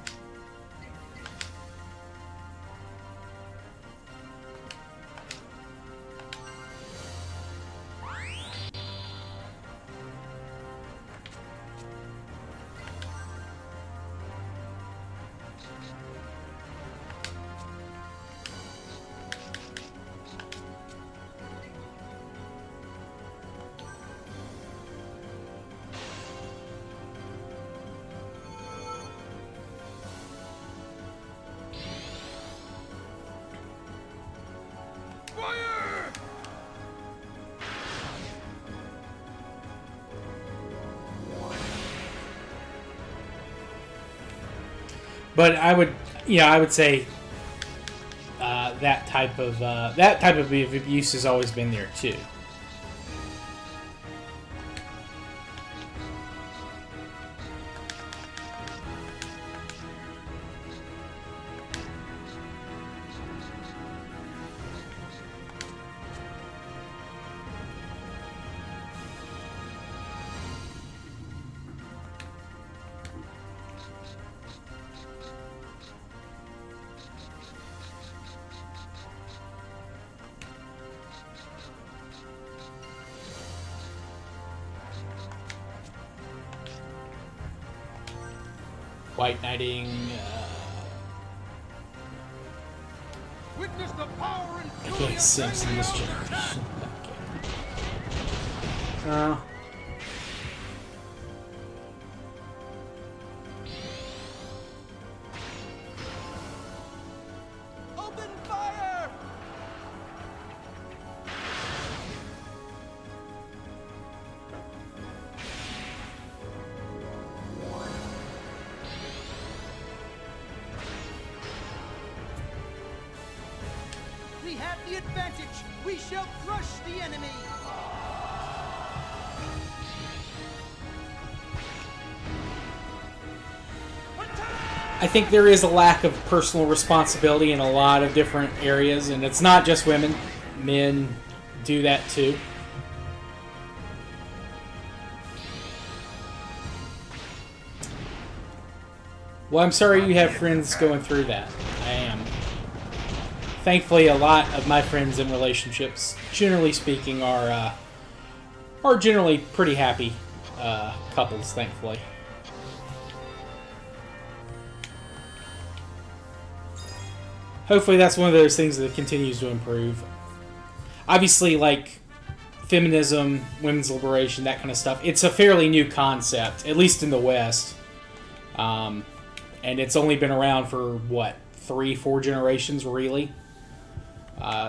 But I would say that type of abuse has always been there too. White knighting. Witness the power and I fury can't of sense in this Daniel. generation. Okay. Open fire! We have the advantage. We shall crush the enemy. I think there is a lack of personal responsibility in a lot of different areas, and it's not just women. Men do that too. Well, I'm sorry you have friends going through that. I am. Thankfully, a lot of my friends in relationships, generally speaking, are generally pretty happy couples, thankfully. Hopefully that's one of those things that continues to improve. Obviously, like feminism, women's liberation, that kind of stuff, it's a fairly new concept, at least in the West. And it's only been around for, what, 3-4 generations, really?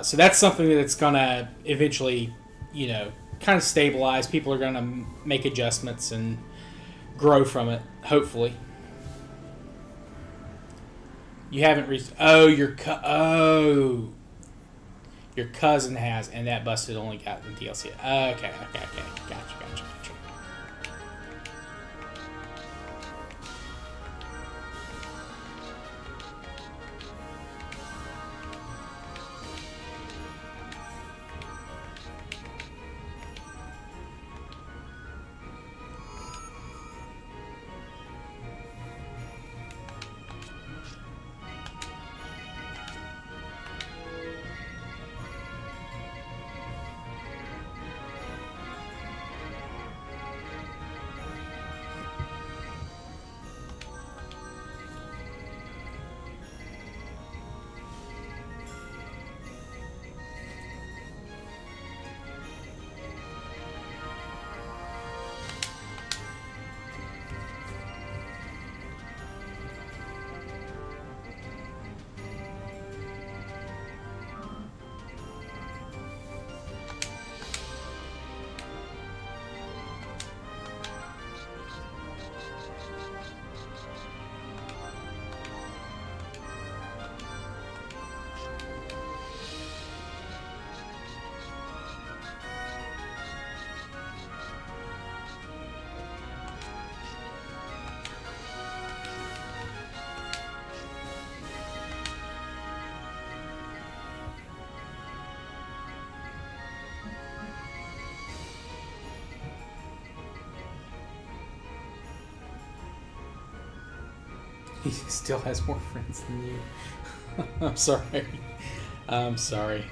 So that's something that's going to eventually, you know, kind of stabilize. People are going to make adjustments and grow from it, hopefully. You haven't reached... Oh, your cousin has, and that busted only got the DLC. Okay. Gotcha. He still has more friends than you. I'm sorry. I'm sorry.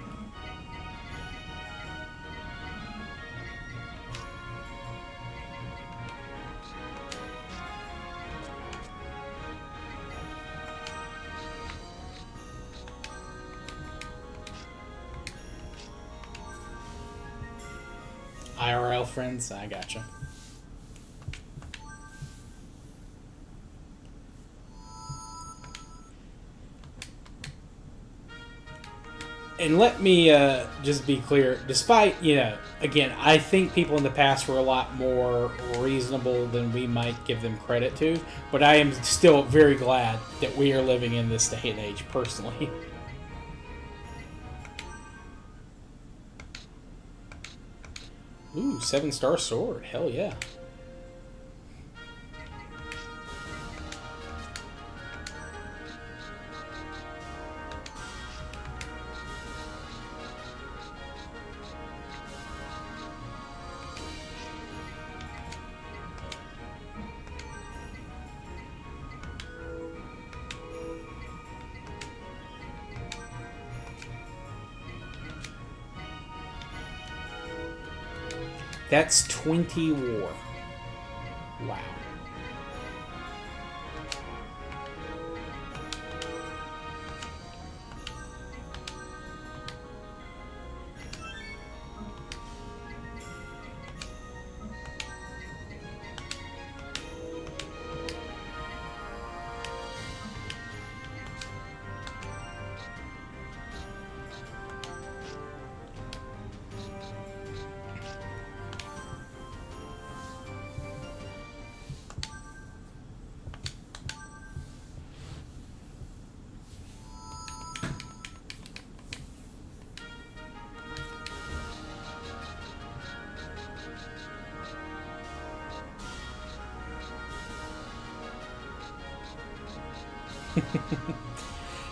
IRL friends? I gotcha. And let me just be clear, despite, you know, again, I think people in the past were a lot more reasonable than we might give them credit to, but I am still very glad that we are living in this day and age, personally. Ooh, 7-star sword. Hell yeah. That's 20 war. Wow.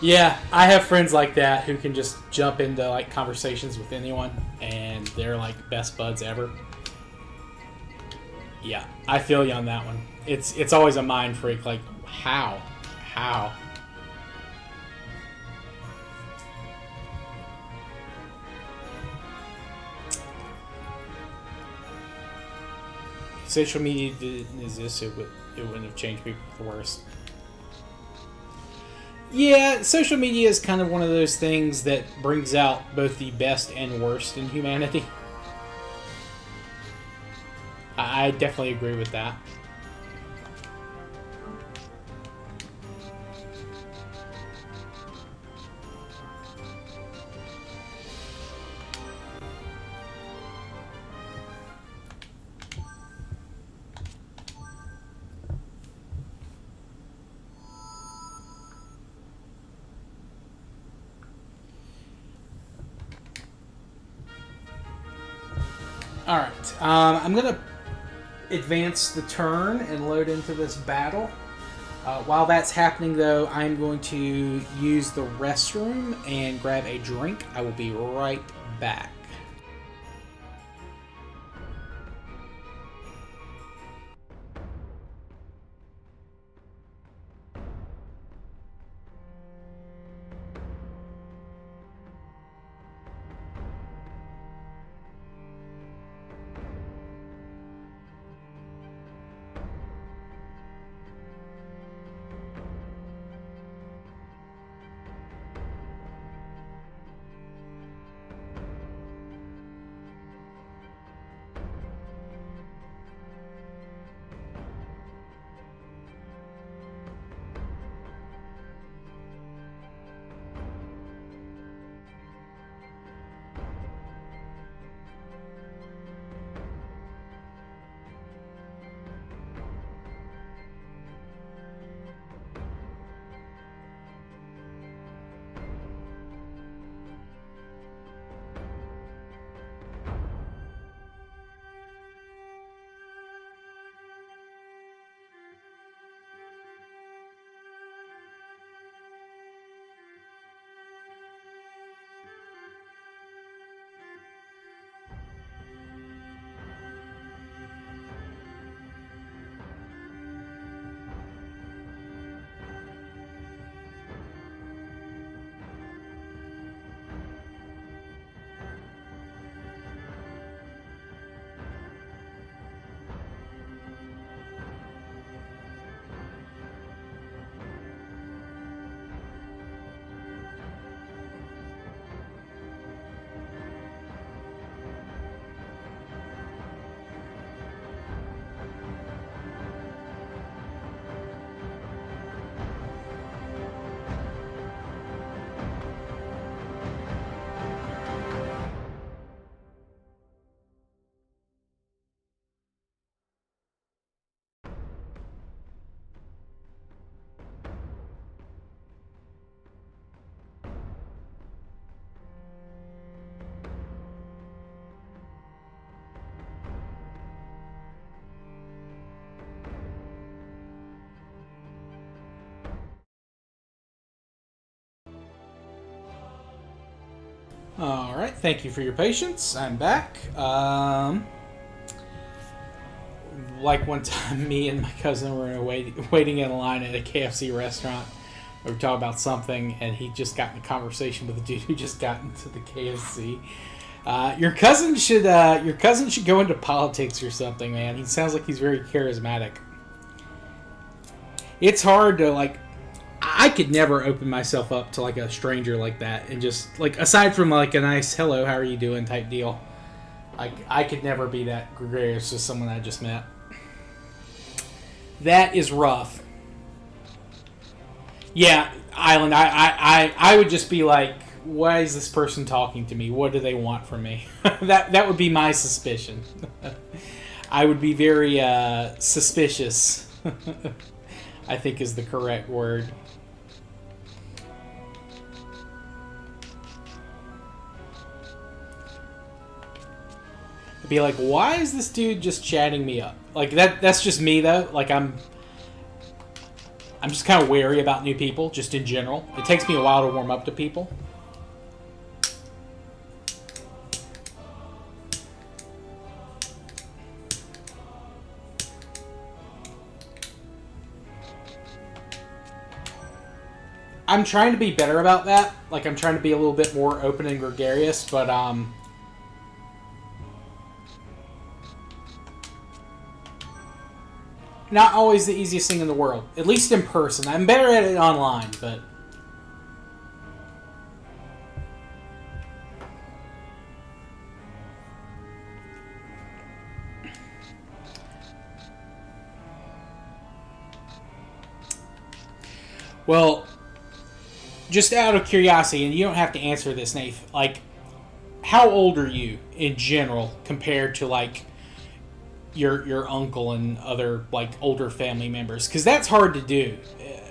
Yeah, I have friends like that who can just jump into like conversations with anyone, and they're like best buds ever. Yeah, I feel you on that one. It's always a mind freak. Like, how? Social media didn't exist, it wouldn't have changed people for the worse. Yeah, social media is kind of one of those things that brings out both the best and worst in humanity. I definitely agree with that. Alright, I'm going to advance the turn and load into this battle. While that's happening, though, I'm going to use the restroom and grab a drink. I will be right back. Alright, thank you for your patience. I'm back. Like one time, me and my cousin were waiting in a line at a KFC restaurant. We were talking about something, and he just got in a conversation with the dude who just got into the KFC. Your cousin should go into politics or something, man. He sounds like he's very charismatic. It's hard to like. I could never open myself up to like a stranger like that, and just like aside from like a nice "hello, how are you doing" type deal. Like I could never be that gregarious with someone I just met. That is rough. Yeah, Island. I would just be like, why is this person talking to me? What do they want from me? that would be my suspicion. I would be very suspicious. I think is the correct word. I'd be like, why is this dude just chatting me up? Like that's just me though. Like I'm just kind of wary about new people, just in general. It takes me a while to warm up to people. I'm trying to be better about that. Like, I'm trying to be a little bit more open and gregarious, but, not always the easiest thing in the world. At least in person. I'm better at it online, but... Well, just out of curiosity, and you don't have to answer this, Nath, like, how old are you in general compared to, like, your uncle and other, like, older family members? Because that's hard to do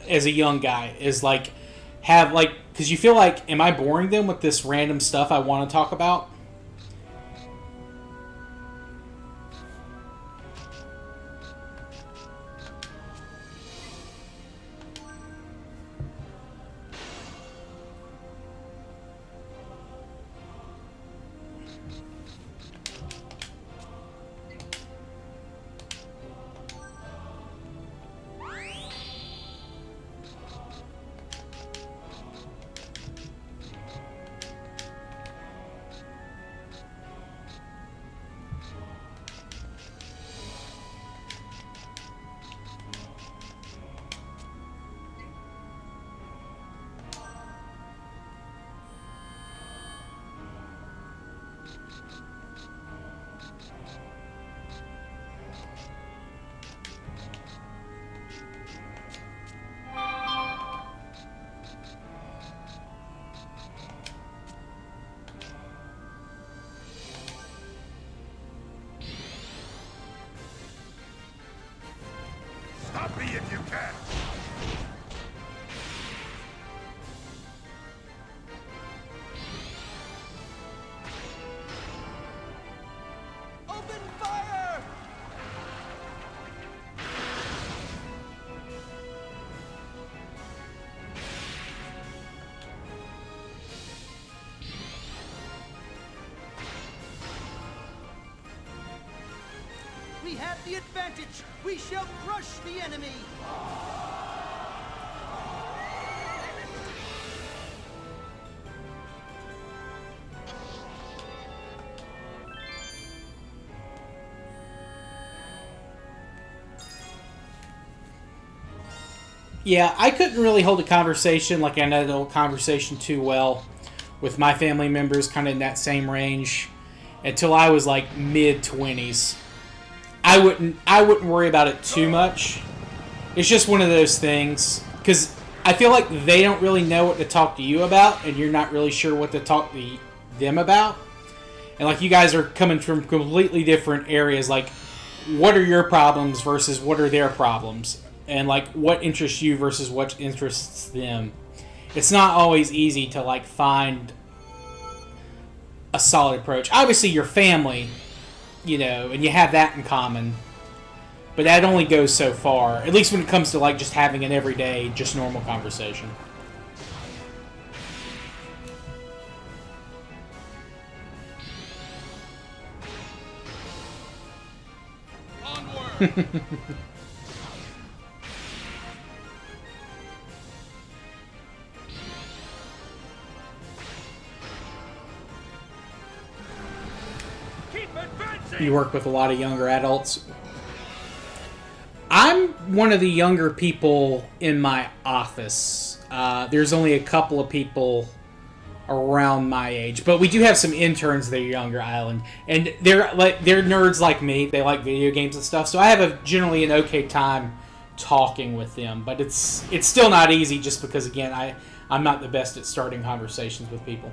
as a young guy, is, like, have, like, because you feel like, am I boring them with this random stuff I want to talk about? Stop me if you can! Open fire! We have the advantage! We shall crush the enemy! Yeah, I couldn't really hold a conversation like I know the old conversation too well with my family members, kind of in that same range, until I was like mid-20s. I wouldn't worry about it too much. It's just one of those things, because I feel like they don't really know what to talk to you about, and you're not really sure what to talk to them about. And like, you guys are coming from completely different areas. Like, what are your problems versus what are their problems? And like, what interests you versus what interests them. It's not always easy to like find a solid approach. Obviously, your family, you know, and you have that in common. But that only goes so far. At least when it comes to like just having an everyday, just normal conversation. Onward! Keep advancing! You work with a lot of younger adults. I'm one of the younger people in my office. There's only a couple of people around my age, but we do have some interns that are younger, Island, and they're nerds like me. They like video games and stuff, so I have generally an okay time talking with them. But it's still not easy, just because again I'm not the best at starting conversations with people.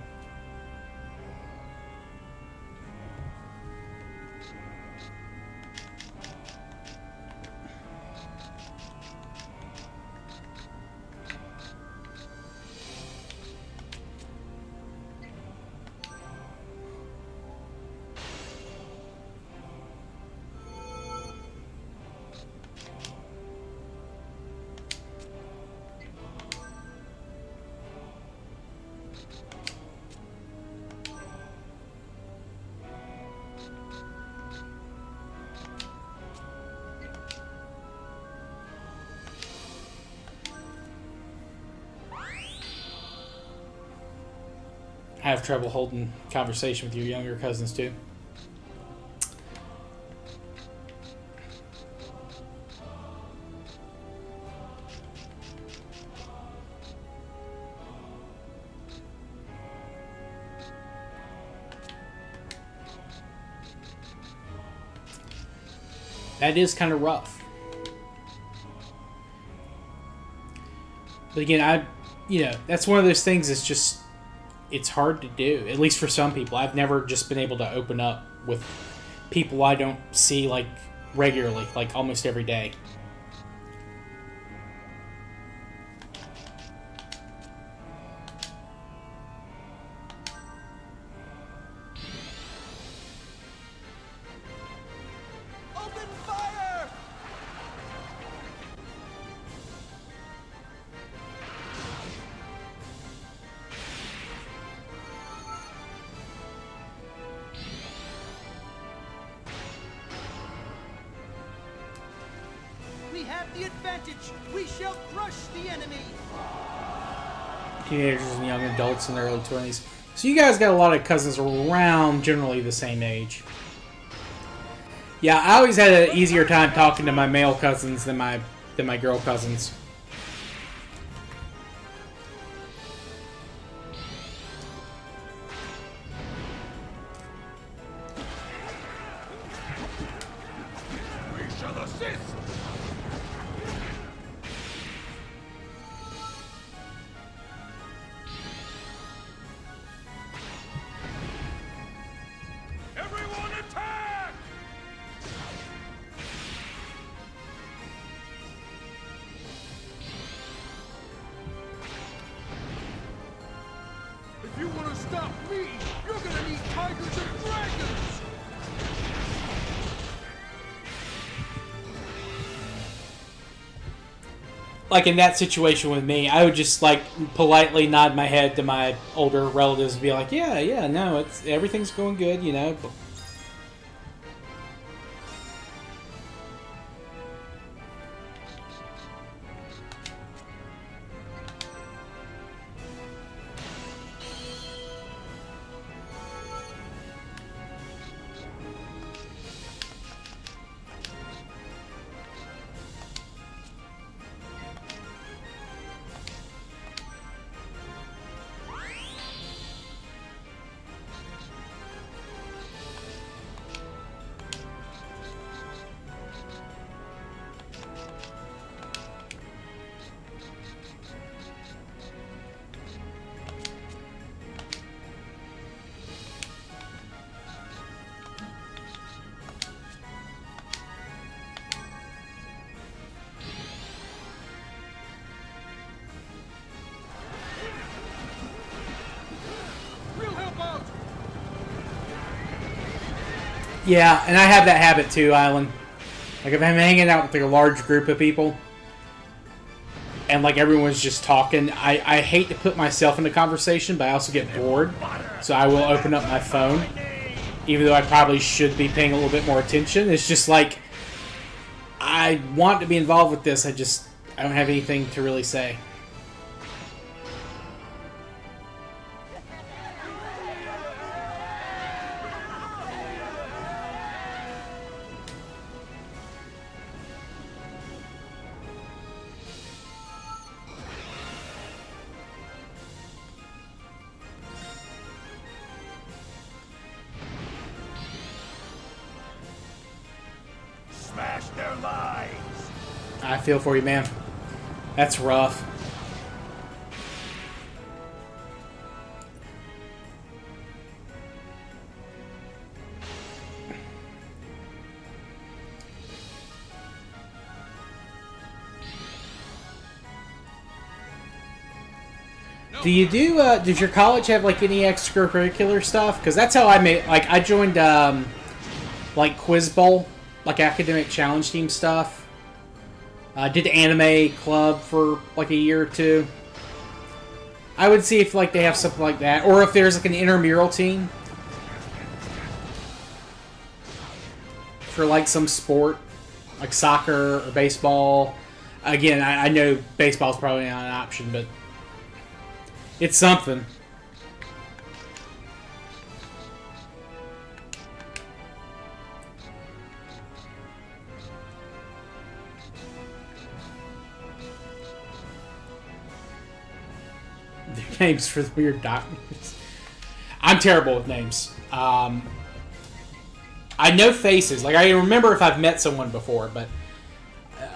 have trouble holding conversation with your younger cousins too. That is kind of rough. But again, that's one of those things that's just, it's hard to do, at least for some people. I've never just been able to open up with people I don't see, like, regularly, like, almost every day. Open fire! We have the advantage. We shall crush the enemy. Teenagers and young adults in their early 20s. So you guys got a lot of cousins around generally the same age. Yeah, I always had an easier time talking to my male cousins than my girl cousins. We shall assist! Everyone attack! If you want to stop me, you're gonna need tigers and dragons. Like in that situation with me, I would just like politely nod my head to my older relatives and be like, yeah, no, everything's going good, you know. We'll help out. Yeah, and I have that habit too, Island. Like if I'm hanging out with like a large group of people and like everyone's just talking, I hate to put myself in a conversation, but I also get bored. So I will open up my phone, even though I probably should be paying a little bit more attention. It's just like, I want to be involved with this, I don't have anything to really say. Smash their lives! I feel for you, man. That's rough. Does your college have like any extracurricular stuff? Because that's how I made, like I joined like Quiz Bowl, like academic challenge team stuff. Did the anime club for like a year or two. I would see if like they have something like that, or if there's like an intramural team for like some sport, like soccer or baseball. Again, I know baseball's probably not an option, but it's something. their names for the weird doctors. I'm terrible with names. I know faces. Like, I remember if I've met someone before, but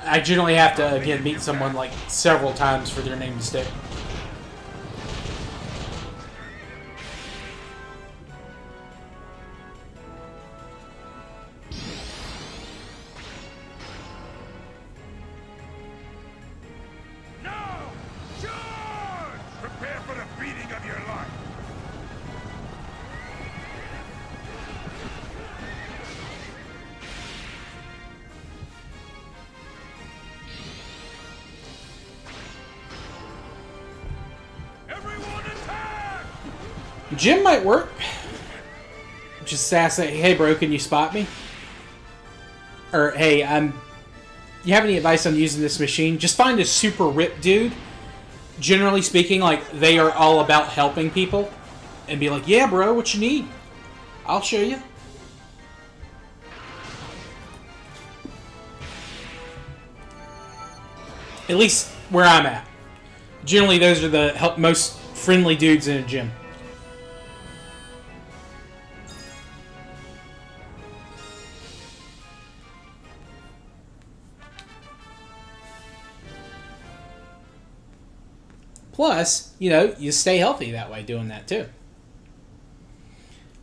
I generally have to, again, meet someone, like, several times for their name to stick. Now, charge! Prepare for the beating of your life. Everyone attack! Gym might work. Just say, hey bro, can you spot me? Or, hey, you have any advice on using this machine? Just find a super ripped dude. Generally speaking, like, they are all about helping people. And be like, yeah bro, what you need? I'll show you. At least where I'm at. Generally, those are the most friendly dudes in a gym. Plus, you know, you stay healthy that way doing that too.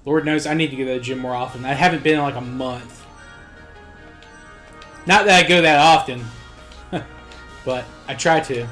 Lord knows I need to go to the gym more often. I haven't been in like a month. Not that I go that often, but I try to.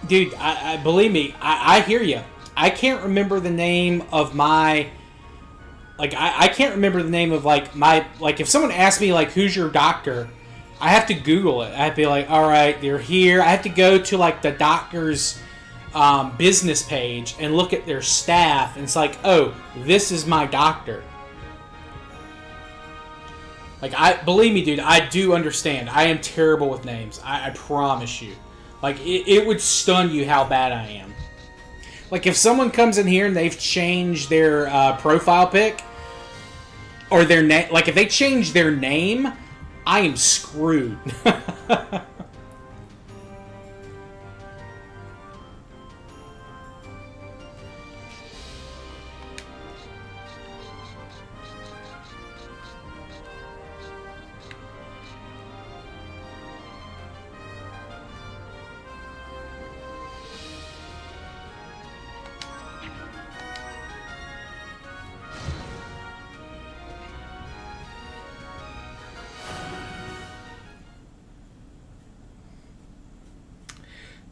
Dude, I believe me, I hear you. I can't remember the name of my... Like, I can't remember the name of, like, my... Like, if someone asks me, like, who's your doctor, I have to Google it. I have to be like, alright, they're here. I have to go to, like, the doctor's business page and look at their staff. And it's like, oh, this is my doctor. Like, believe me, dude, I do understand. I am terrible with names. I promise you. Like, it would stun you how bad I am. Like, if someone comes in here and they've changed their profile pic, or their name, like, if they change their name, I am screwed.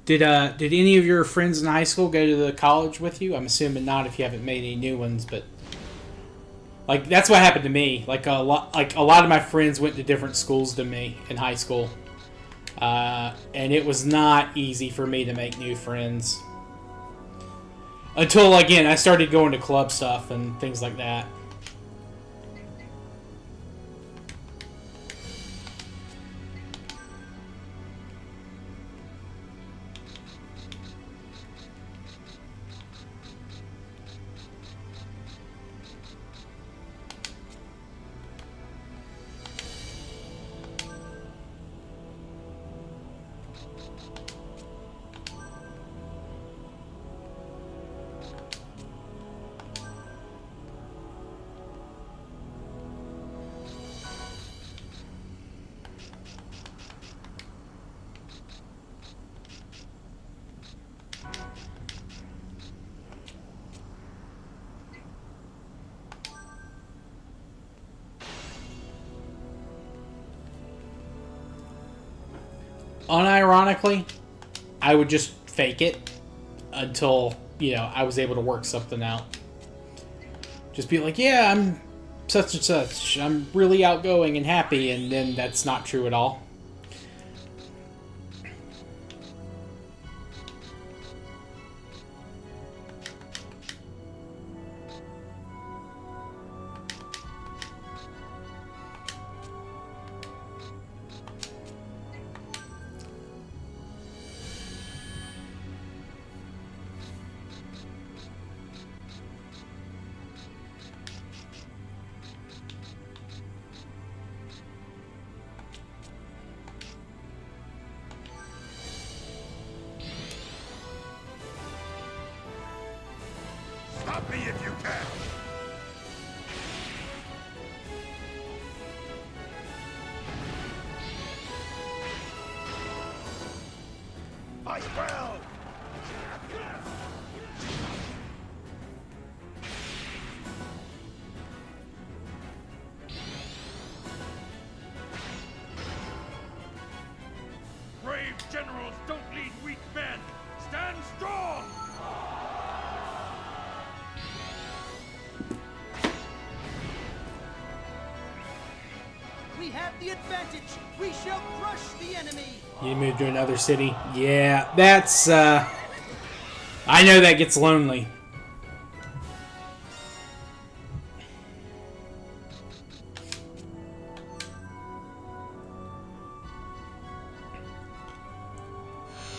Did any of your friends in high school go to the college with you? I'm assuming not if you haven't made any new ones, but like that's what happened to me. Like a lot of my friends went to different schools than me in high school, and it was not easy for me to make new friends until again I started going to club stuff and things like that. Unironically, I would just fake it until, you know, I was able to work something out. Just be like, yeah, I'm such and such. I'm really outgoing and happy, and then that's not true at all. Stop me if you can! Fight well! Brave generals don't lead weak men! Stand strong! We have the advantage. We shall crush the enemy. You move to another city. Yeah, that's, I know that gets lonely.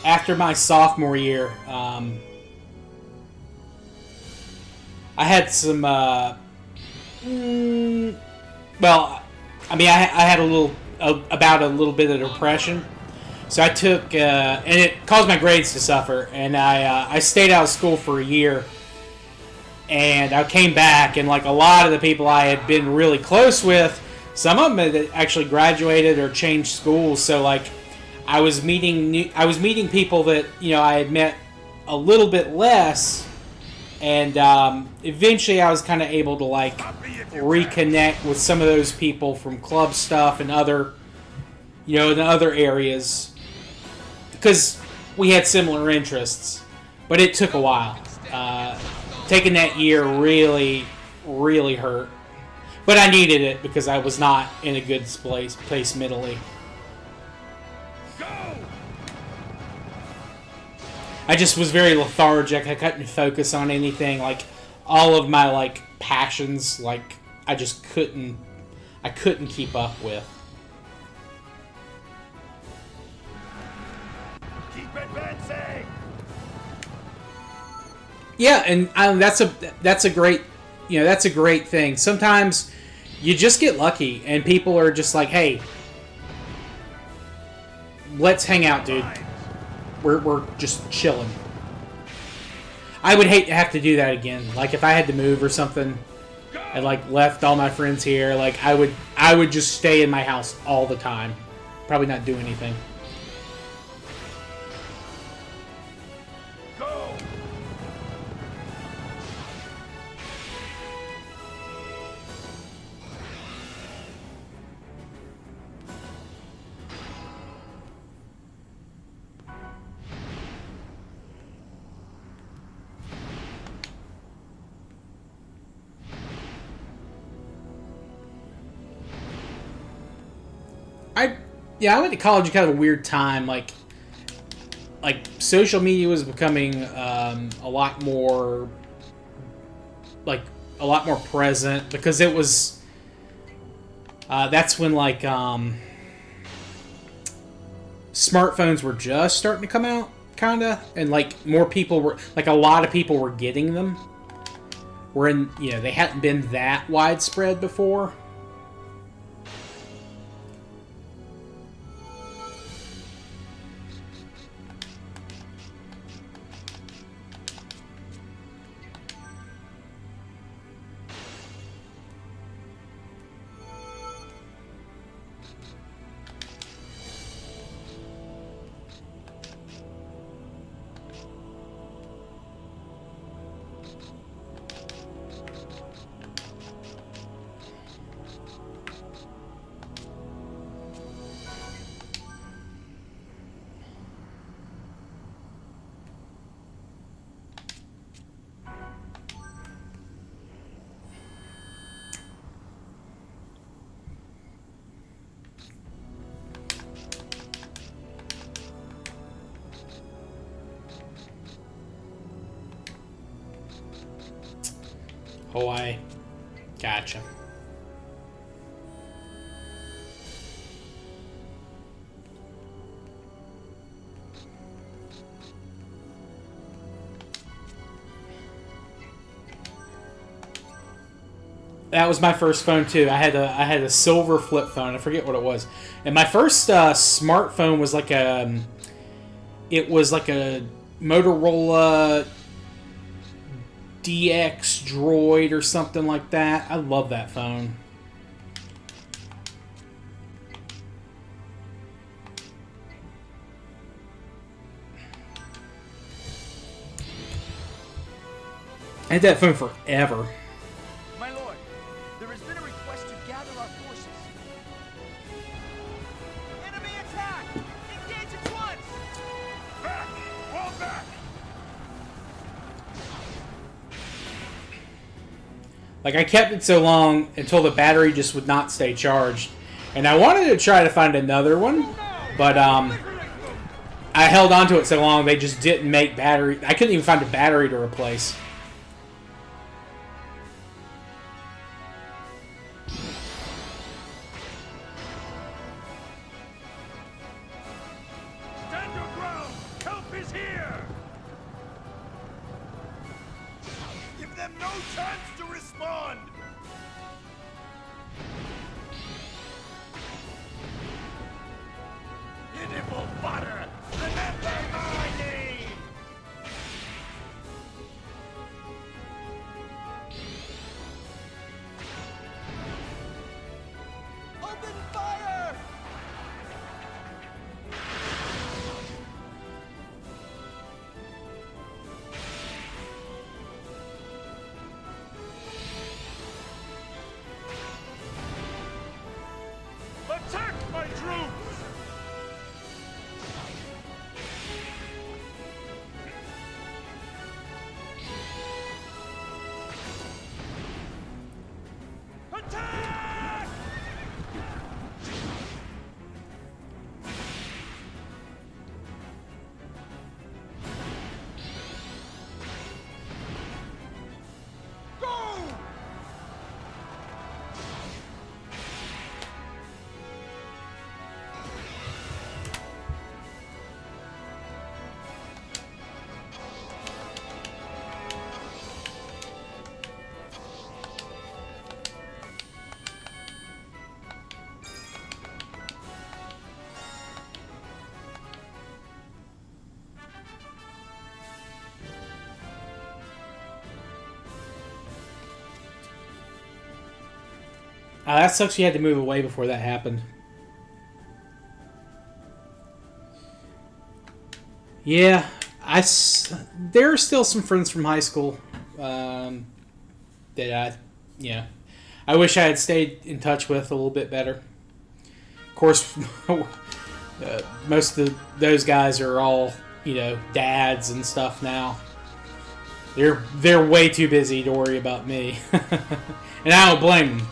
After my sophomore year, I had some, well, I mean, I had a little bit of depression, so I took, and it caused my grades to suffer, and I stayed out of school for a year, and I came back, and like a lot of the people I had been really close with, some of them had actually graduated or changed schools, so like I was meeting people that, you know, I had met a little bit less, and eventually I was kind of able to like reconnect with some of those people from club stuff and other, you know, in other areas, because we had similar interests, but it took a while. Taking that year really hurt, but I needed it because I was not in a good place mentally. I just was very lethargic. I couldn't focus on anything. Like all of my like passions, like I just couldn't keep up with. Keep advancing! Yeah, and that's a great, you know, that's a great thing. Sometimes you just get lucky, and people are just like, "Hey, let's hang out, dude. We're just chilling." I would hate to have to do that again. Like if I had to move or something, and like left all my friends here, like I would just stay in my house all the time, probably not do anything. Go! I went to college at kind of a weird time. Like social media was becoming a lot more present, because it was that's when like smartphones were just starting to come out, kinda, and like more people were, like a lot of people were getting them. They hadn't been that widespread before. Oh, gotcha. That was my first phone too. I had a silver flip phone. I forget what it was. And my first smartphone was like a Motorola DX Droid or something like that. I love that phone. I had that phone forever. My lord, there has been a request to gather our forces. Enemy attack! Engage at once! Back! Fall back! Like, I kept it so long until the battery just would not stay charged. And I wanted to try to find another one, but I held on to it so long they just didn't make battery. I couldn't even find a battery to replace. Stand your ground! Help is here! Give them no chance to respond! Pitiful fodder! Remember my name! Open fire! Attack my troops! Attack! Go! That sucks you had to move away before that happened. Yeah, there are still some friends from high school that I wish I had stayed in touch with a little bit better. Of course, most of those guys are all, dads and stuff now. They're way too busy to worry about me. And I don't blame them.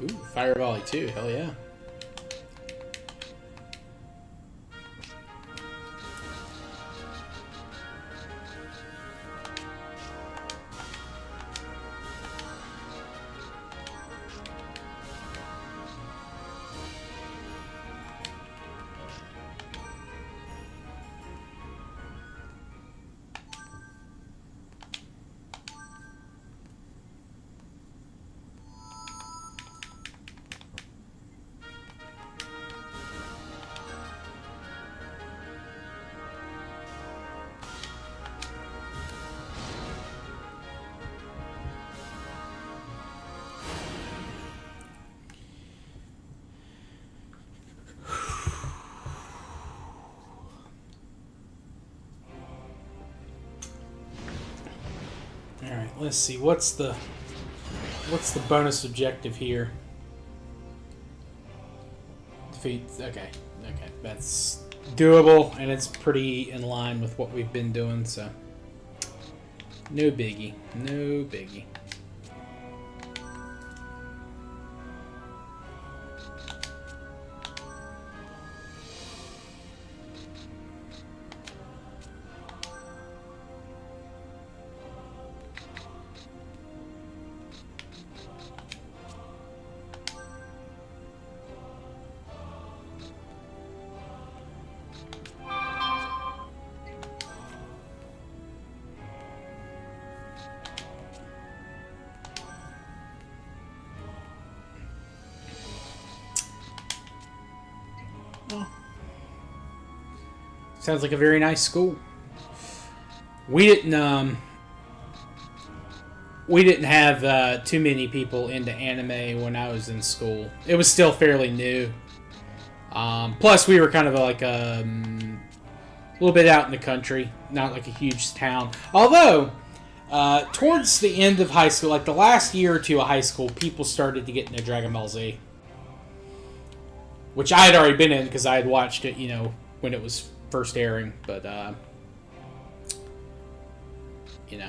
Ooh, Fire Volley too, hell yeah. Alright, let's see. What's the bonus objective here? Defeat. Okay. That's doable, and it's pretty in line with what we've been doing, so no biggie. Sounds like a very nice school. We didn't have too many people into anime when I was in school. It was still fairly new. Plus, we were kind of like a little bit out in the country, not like a huge town. Although, towards the end of high school, like the last year or two of high school, people started to get into Dragon Ball Z. Which I had already been in because I had watched it, you know, when it was first airing. But, you know.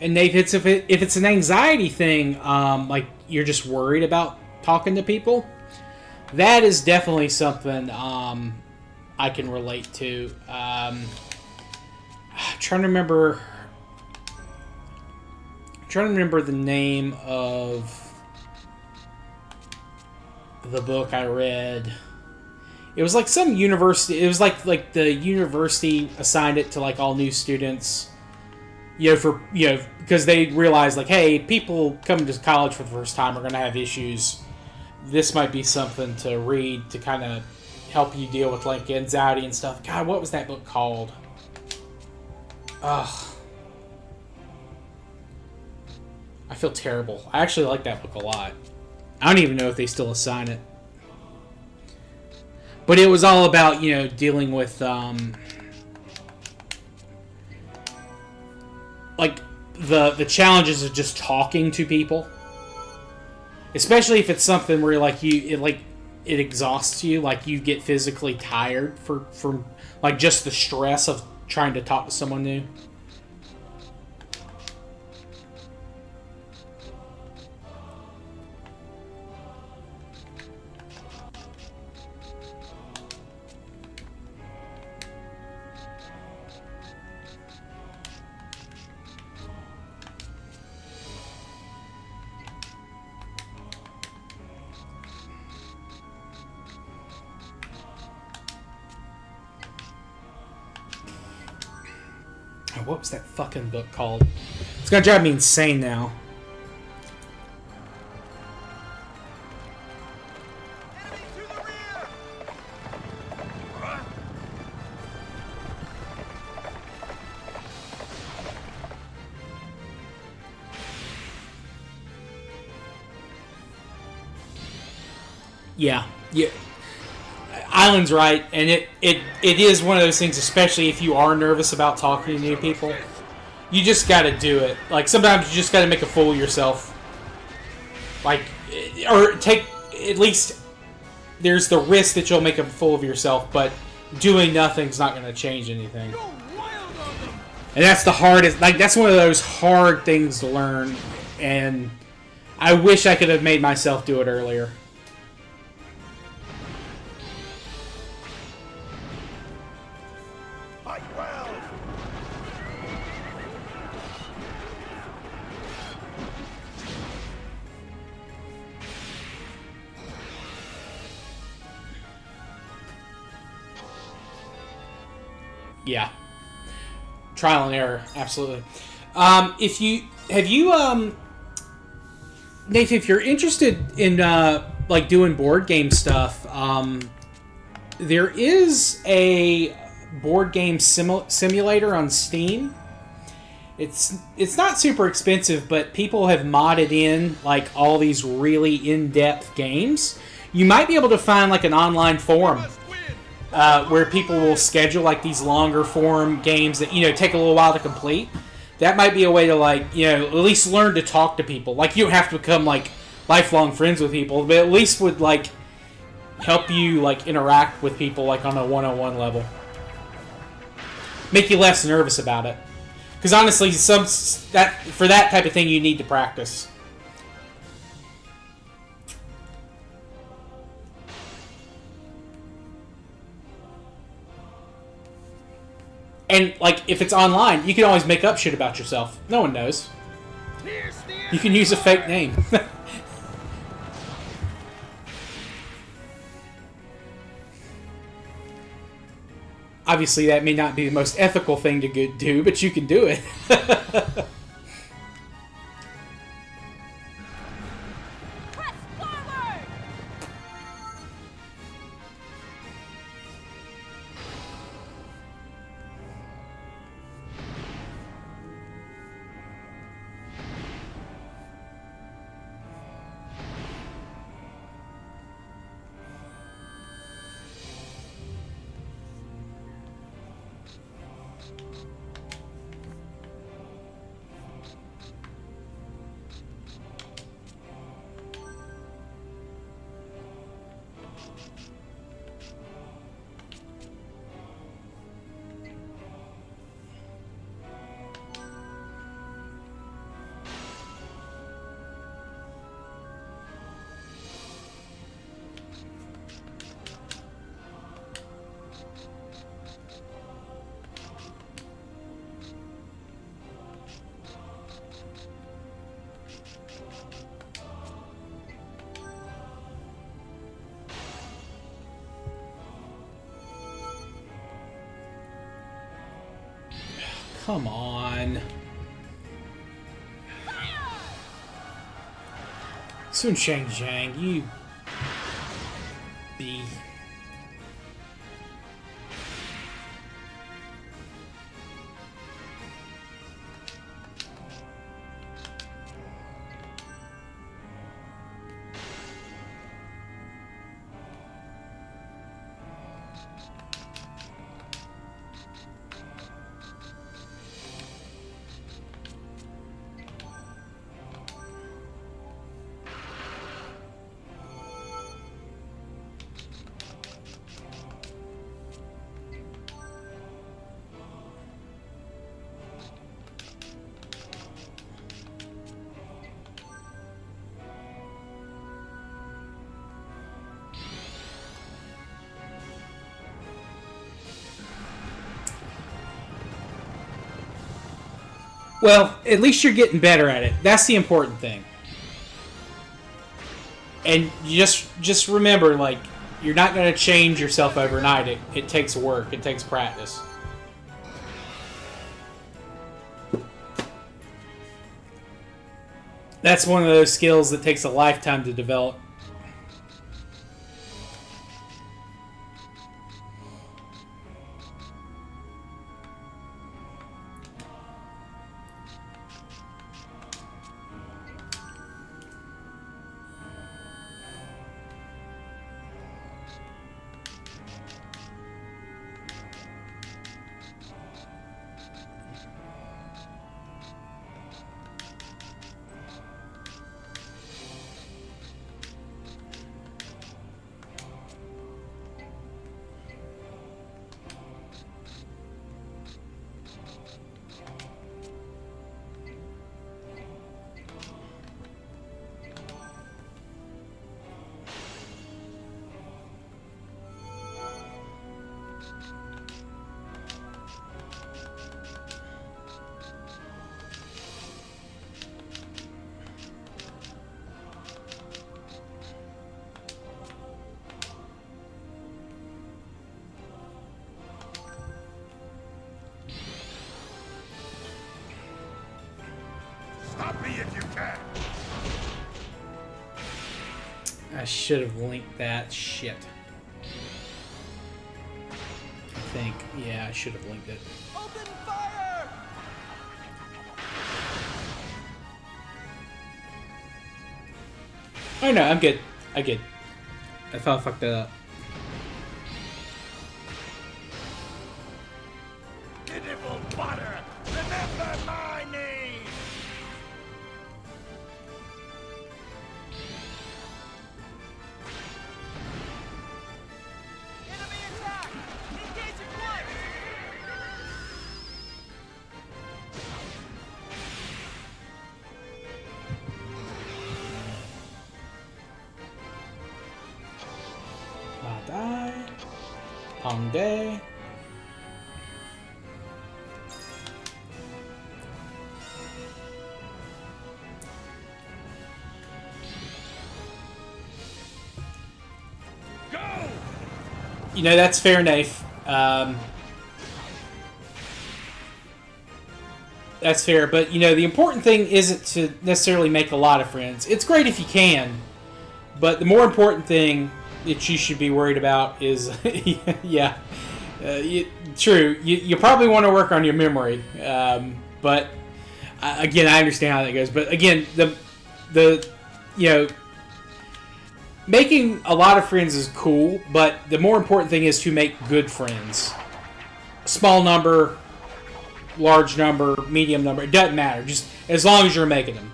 And Nate, if it's an anxiety thing, like you're just worried about talking to people, that is definitely something I can relate to. I'm trying to remember the name of the book I read. It was like some university. It was like the university assigned it to like all new students. Because they realize, like, hey, people coming to college for the first time are going to have issues. This might be something to read to kind of help you deal with, like, anxiety and stuff. God, what was that book called? Ugh. I feel terrible. I actually like that book a lot. I don't even know if they still assign it. But it was all about, dealing with, like the challenges of just talking to people, especially if it's something where it exhausts you, like you get physically tired from like just the stress of trying to talk to someone new. What was that fucking book called? It's gonna drive me insane now. Yeah. Island's right, and it is one of those things, especially if you are nervous about talking to new people. You just gotta do it. Like, sometimes you just gotta make a fool of yourself. Like, or take, at least, there's the risk that you'll make a fool of yourself, but doing nothing's not gonna change anything. And that's the hardest, like, that's one of those hard things to learn, and I wish I could have made myself do it earlier. Yeah. Trial and error, absolutely. Nathan, if you're interested in like doing board game stuff, there is a board game simulator on Steam. It's not super expensive, but people have modded in like all these really in-depth games. You might be able to find like an online forum where people will schedule like these longer form games that take a little while to complete. That might be a way to at least learn to talk to people. Like, you don't have to become like lifelong friends with people, but at least would like help you like interact with people like on a one-on-one level. Make you less nervous about it. Because honestly, for that type of thing, you need to practice. And, like, if it's online, you can always make up shit about yourself. No one knows. You can use a fake name. Obviously, that may not be the most ethical thing to do, but you can do it. Press forward! Come on. Sun Shang Xiang, you... B. Well, at least you're getting better at it. That's the important thing. And you just remember, like, you're not going to change yourself overnight. It takes work. It takes practice. That's one of those skills that takes a lifetime to develop. Stop me if you can. I should have linked that shit. I think. Yeah, I should have linked it. Open fire! Oh no, I'm good. I'm good. I thought I fucked that up. Pitiful butter, remember my name. Enemy attack! Engage at once! Ma Teng. Pong Day. You know, that's fair, Nafe. That's fair, but you know, the important thing isn't to necessarily make a lot of friends. It's great if you can, but the more important thing that you should be worried about is, yeah, true. You probably want to work on your memory, but again, I understand how that goes. But again, the you know, making a lot of friends is cool, but the more important thing is to make good friends. Small number, large number, medium number, it doesn't matter. Just as long as you're making them.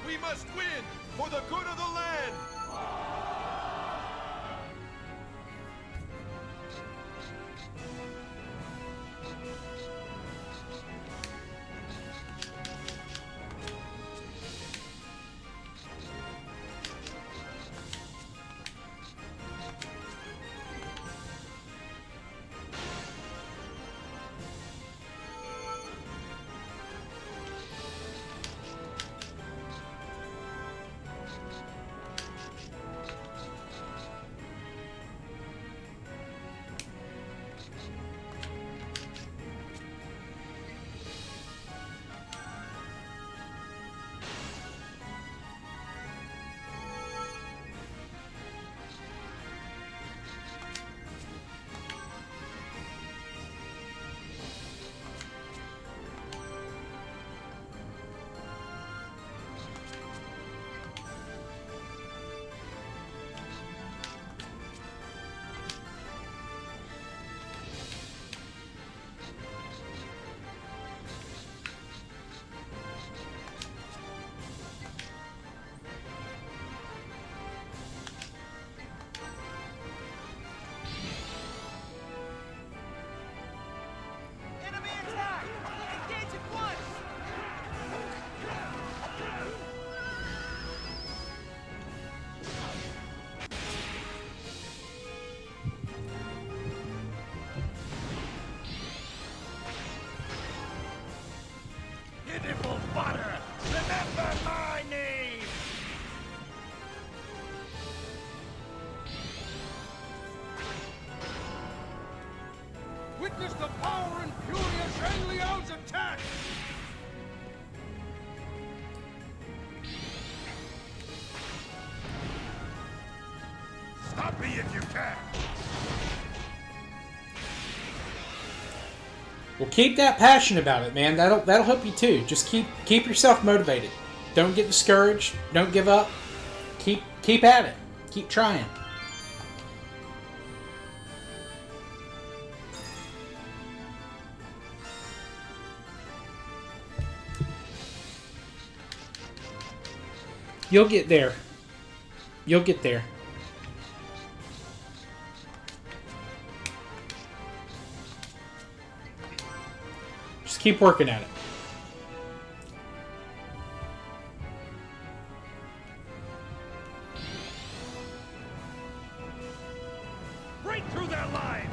We must win for the good of the land. Enemy attack! Engage at once! Pitiful fodder! Remember my name! Witness the power and fury of Zhang Liao's attack! Stop me if you can! Well, keep that passion about it, man. That'll help you too. Just keep yourself motivated. Don't get discouraged. Don't give up. Keep at it. Keep trying. You'll get there. You'll get there. Just keep working at it. Break through their lines!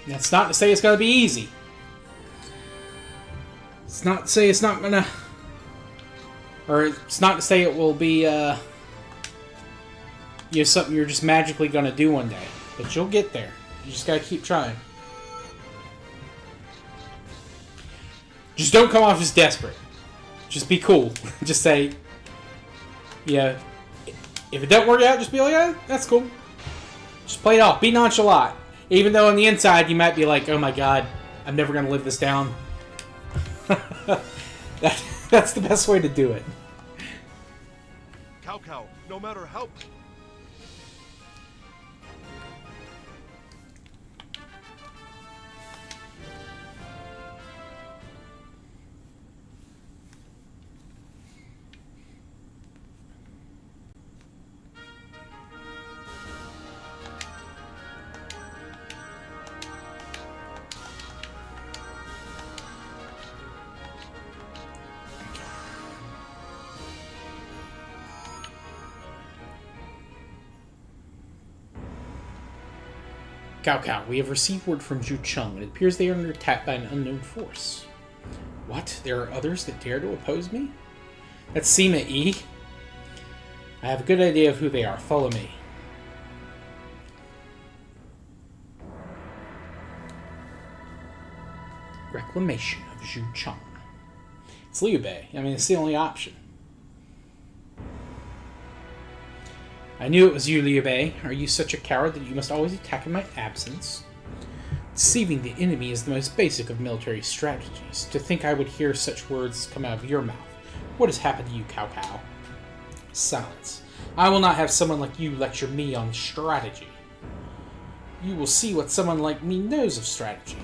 That's not to say it's going to be easy. It's not to say it's not going to... Or it's not to say it will be, something you're just magically going to do one day. But you'll get there. You just got to keep trying. Just don't come off as desperate. Just be cool. Just say, If it doesn't work out, just be like, that's cool. Just play it off. Be nonchalant. Even though on the inside, you might be like, oh my god, I'm never going to live this down. That's the best way to do it. Cao Cao, no matter how... Cao Cao, we have received word from Zhu Cheng. It appears they are under attack by an unknown force. What? There are others that dare to oppose me? That's Sima Yi. I have a good idea of who they are. Follow me. Reclamation of Zhu Cheng. It's Liu Bei. I mean, it's the only option. I knew it was you, Liu Bei. Are you such a coward that you must always attack in my absence? Deceiving the enemy is the most basic of military strategies. To think I would hear such words come out of your mouth. What has happened to you, Cao Cao? Silence. I will not have someone like you lecture me on strategy. You will see what someone like me knows of strategy.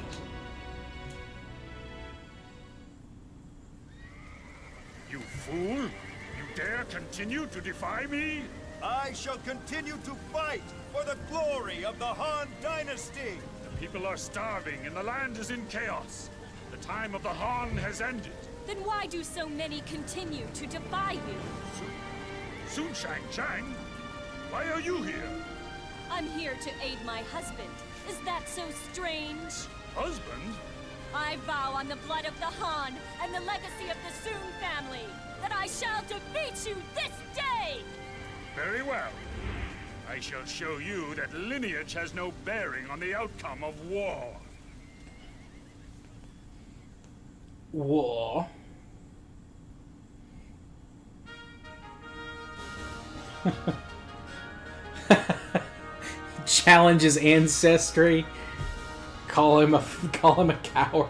You fool! You dare continue to defy me? I shall continue to fight for the glory of the Han Dynasty! The people are starving and the land is in chaos. The time of the Han has ended. Then why do so many continue to defy you? Sun Shang Xiang? Why are you here? I'm here to aid my husband. Is that so strange? Husband? I vow on the blood of the Han and the legacy of the Sun family that I shall defeat you this day! Very well. I shall show you that lineage has no bearing on the outcome of war. War? Challenge his ancestry. Call him a coward.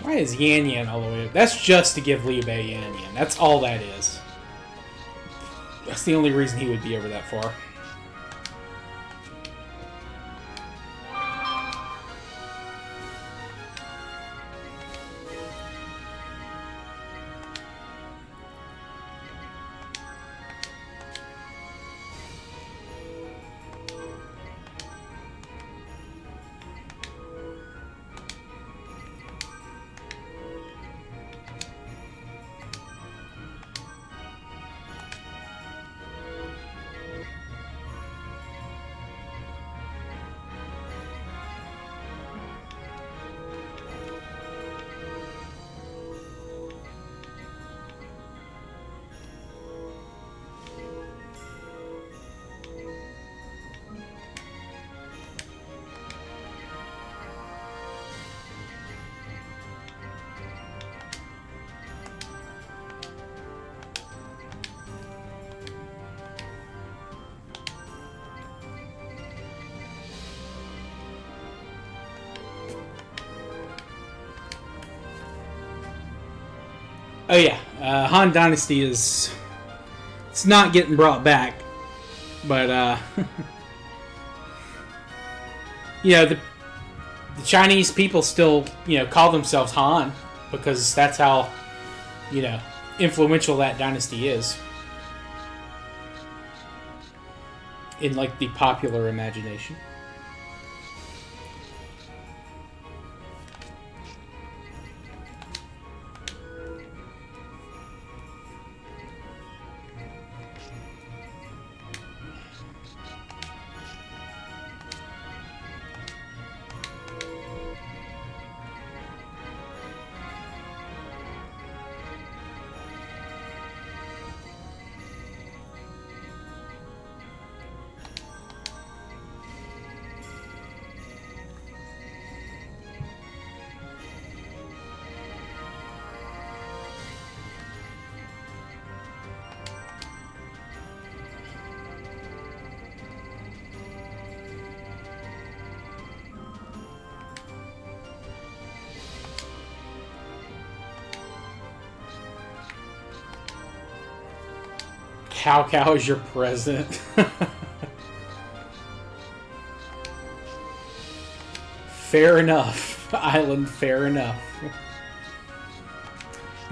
Why is Yan Yan all the way up? That's just to give Liu Bei Yan Yan. That's all that is. That's the only reason he would be over that far. Oh yeah, Han Dynasty is... It's not getting brought back, but you know, the Chinese people still, you know, call themselves Han because that's how, you know, influential that dynasty is in, like, the popular imagination. Cao Cao is your president. Fair enough. Island, fair enough.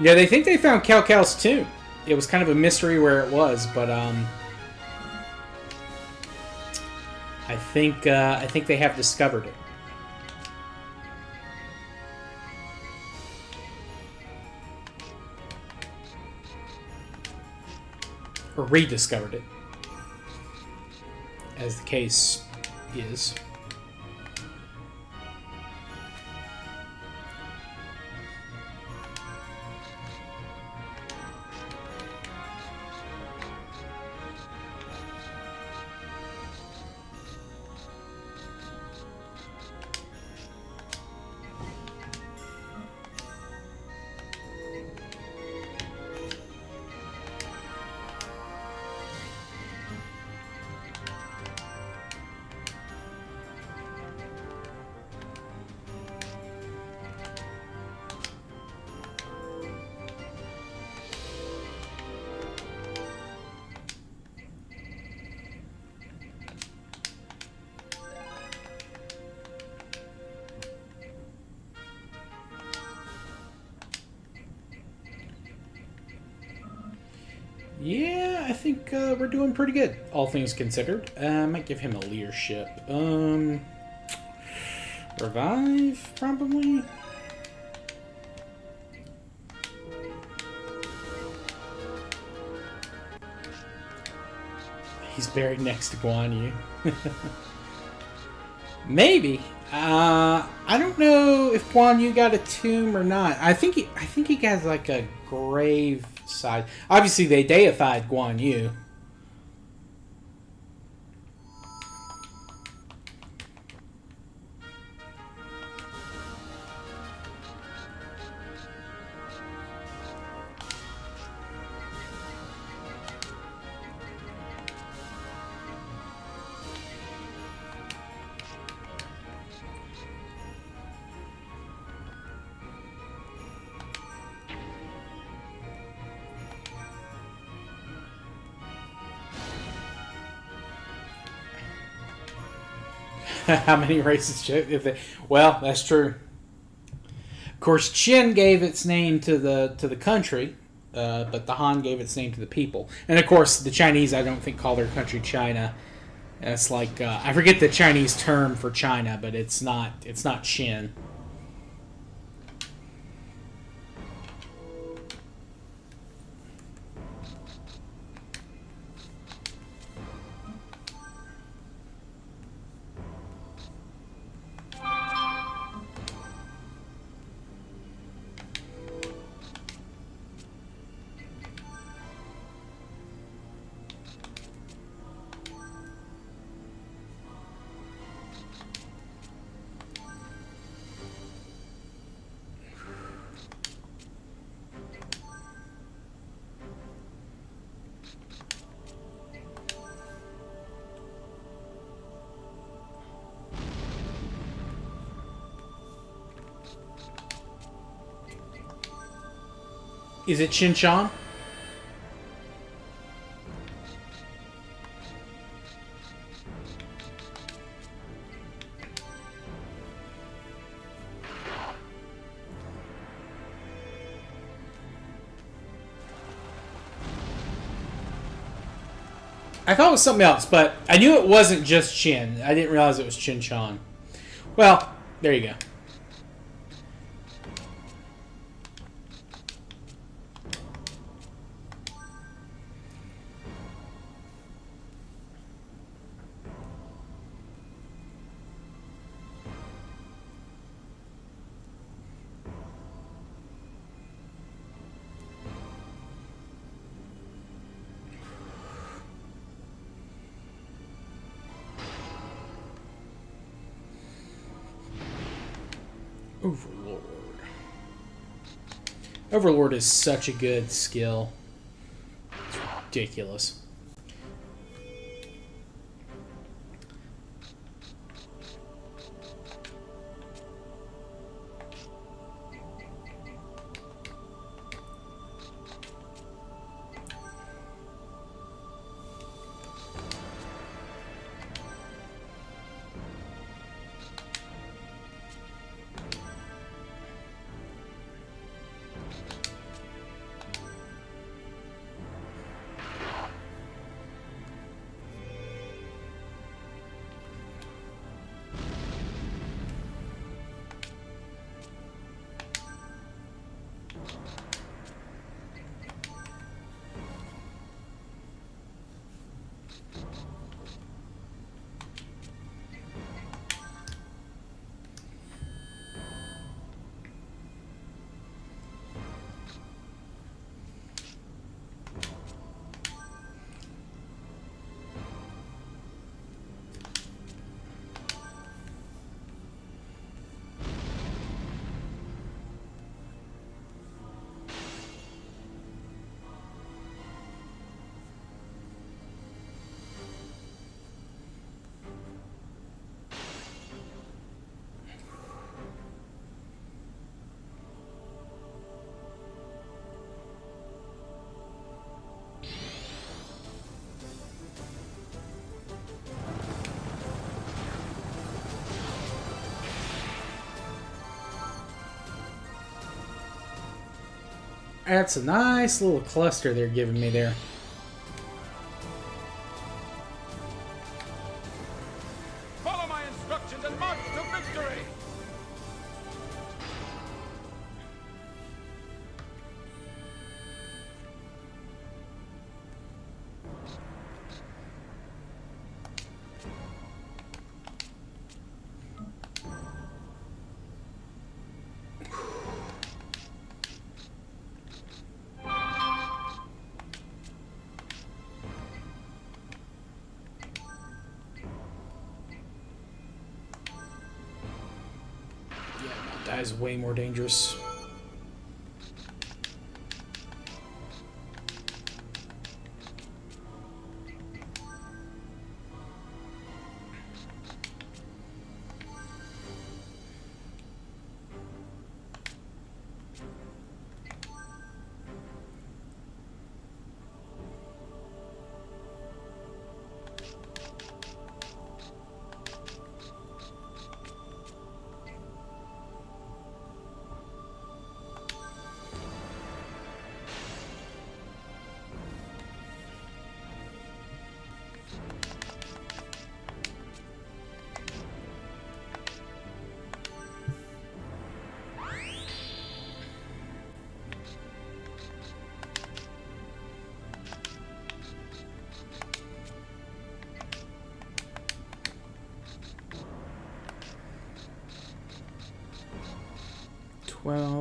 Yeah, they think they found Cao Cao's tomb. It was kind of a mystery where it was, but I think they have discovered it. Or rediscovered it, as the case is. Yeah, I think we're doing pretty good, all things considered. I might give him a leadership. Revive, probably? He's buried next to Guan Yu. Maybe. I don't know if Guan Yu got a tomb or not. I think he got like a grave side. Obviously, they deified Guan Yu. How many races? Well, that's true. Of course, Qin gave its name to the country, but the Han gave its name to the people. And of course, the Chinese, I don't think, call their country China. It's like I forget the Chinese term for China, but it's not Qin. Is it Xinjiang? I thought it was something else, but I knew it wasn't just Chin. I didn't realize it was Chin Chon. Well, there you go. Overlord. Overlord is such a good skill. It's ridiculous. That's a nice little cluster they're giving me there. Follow my instructions and march to victory! That is way more dangerous.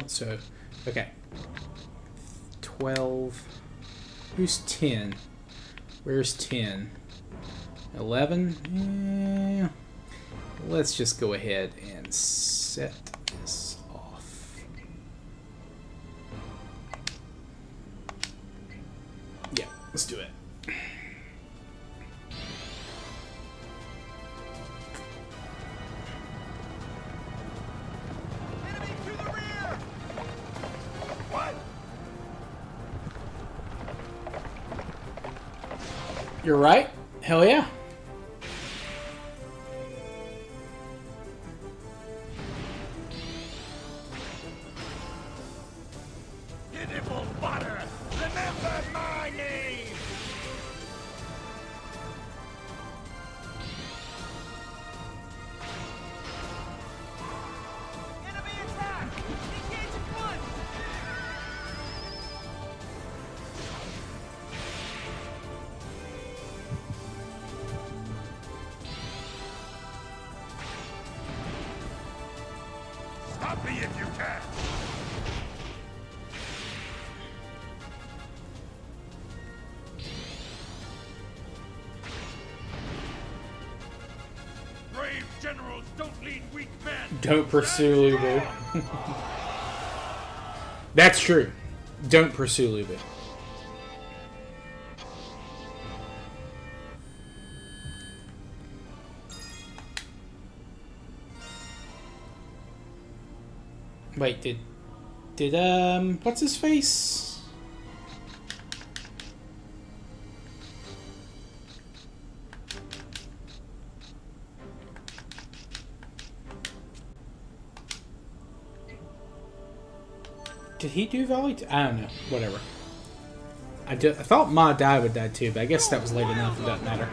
So, okay. 12. Who's 10? Where's 10? 11? Let's just go ahead and set this off. Yeah, let's do it. You're right. Hell yeah. Pitiful butter! Remember my name! me if you can! Brave generals don't lead weak men! Don't pursue Lubu. That's true. Don't pursue Lubu. Wait, did what's his face? Did he do volley? I don't know. Whatever. I thought Ma Dai would die too, but I guess that was late enough. It doesn't matter.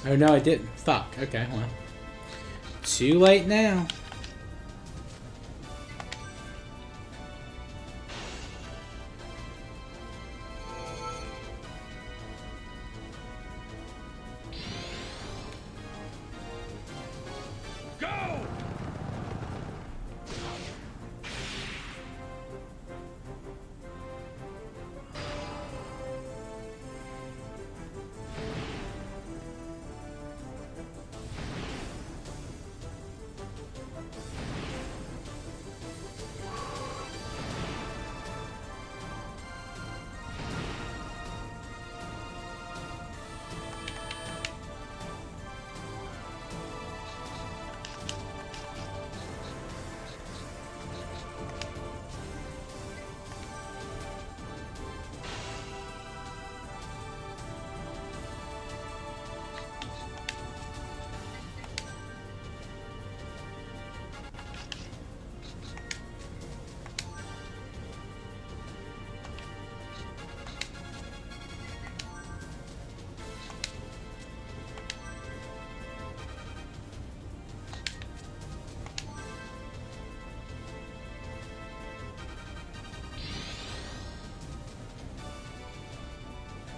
Oh no, I didn't. Fuck. Okay, well. Too late now. Go!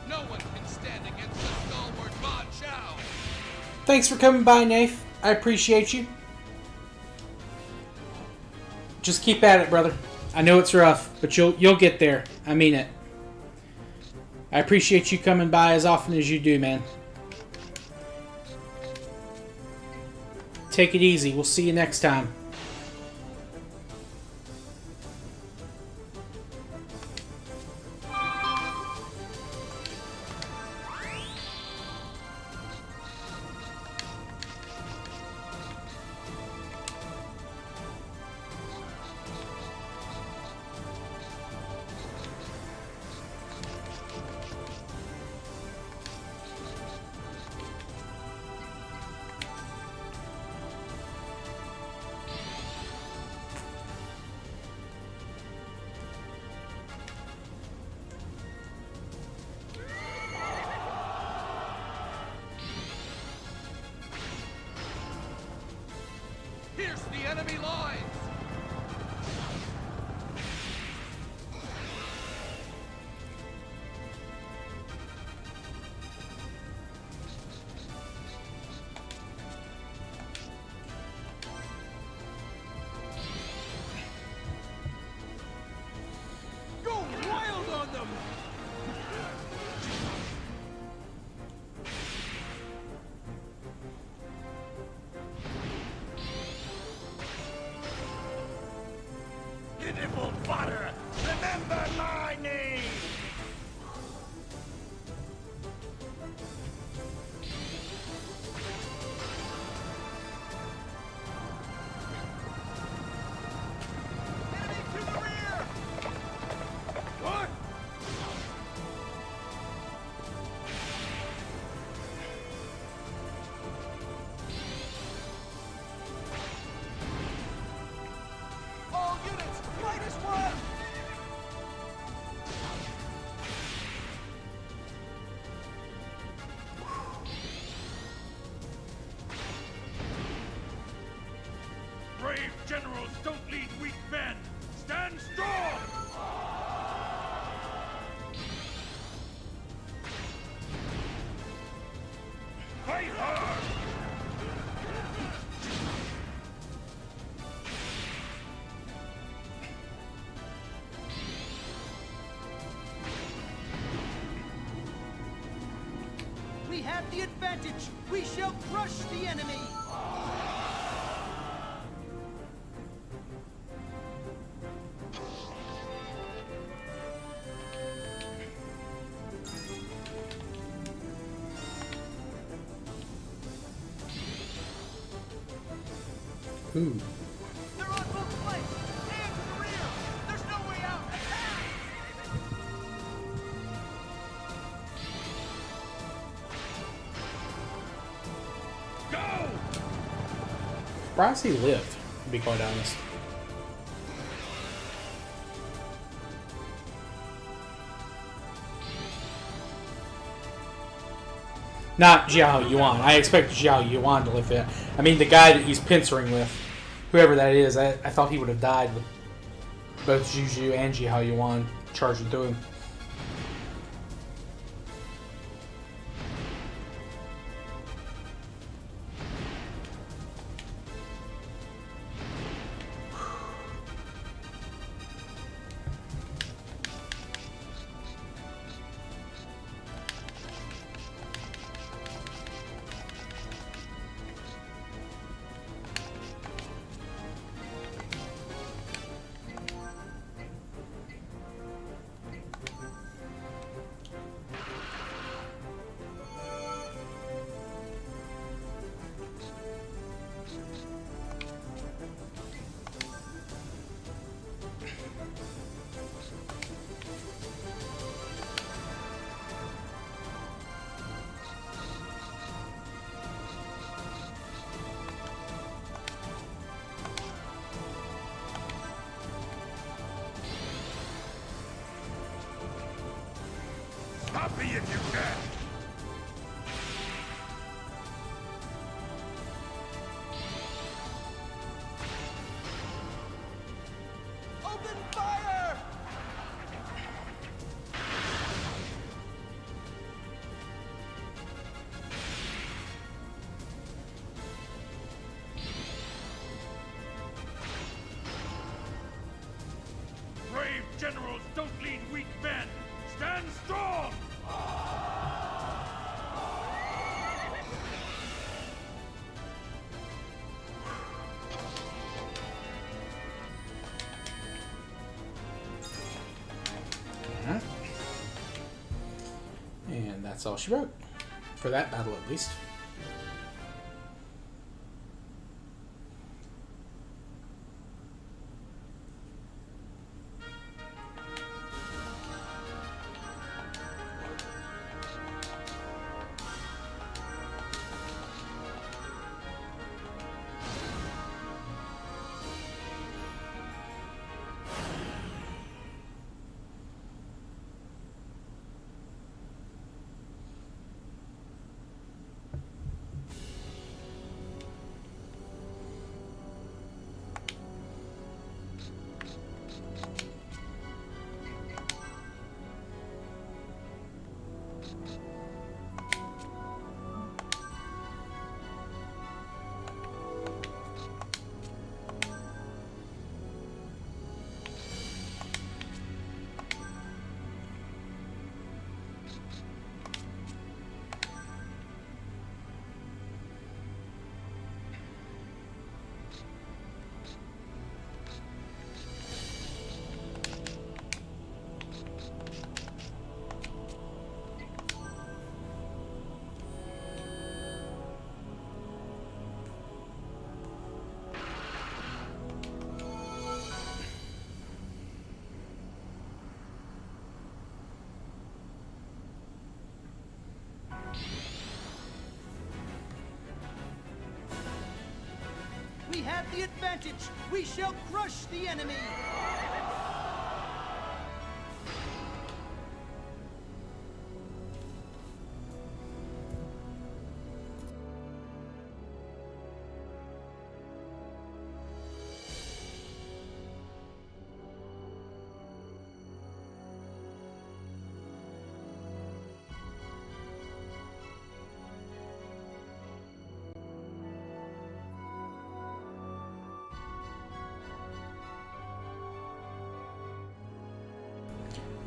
No one can stand against the stalwart Ma Chao. Thanks for coming by, Nath. I appreciate you. Just keep at it, brother. I know it's rough, but you'll get there. I mean it. I appreciate you coming by as often as you do, man. Take it easy. We'll see you next time. Pierce the enemy lines! Go wild on them! Pitiful fodder! Remember my name! the advantage! We shall crush the enemy! Ooh. They're on both flanks! And to the rear! There's no way out! Attack! Go! Surprised he lived, to be quite honest. Not Zhao Yuan. I expect Zhao Yuan to live it. I mean, the guy that he's pincering with, whoever that is, I thought he would have died with both Juju and Zhao Yuan charging through him. Stop me if you can! Open fire! Brave generals don't lead weak men! Stand strong! Alright. And that's all she wrote. For that battle, at least. We have the advantage! We shall crush the enemy!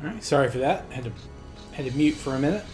Alright, sorry for that. Had to mute for a minute.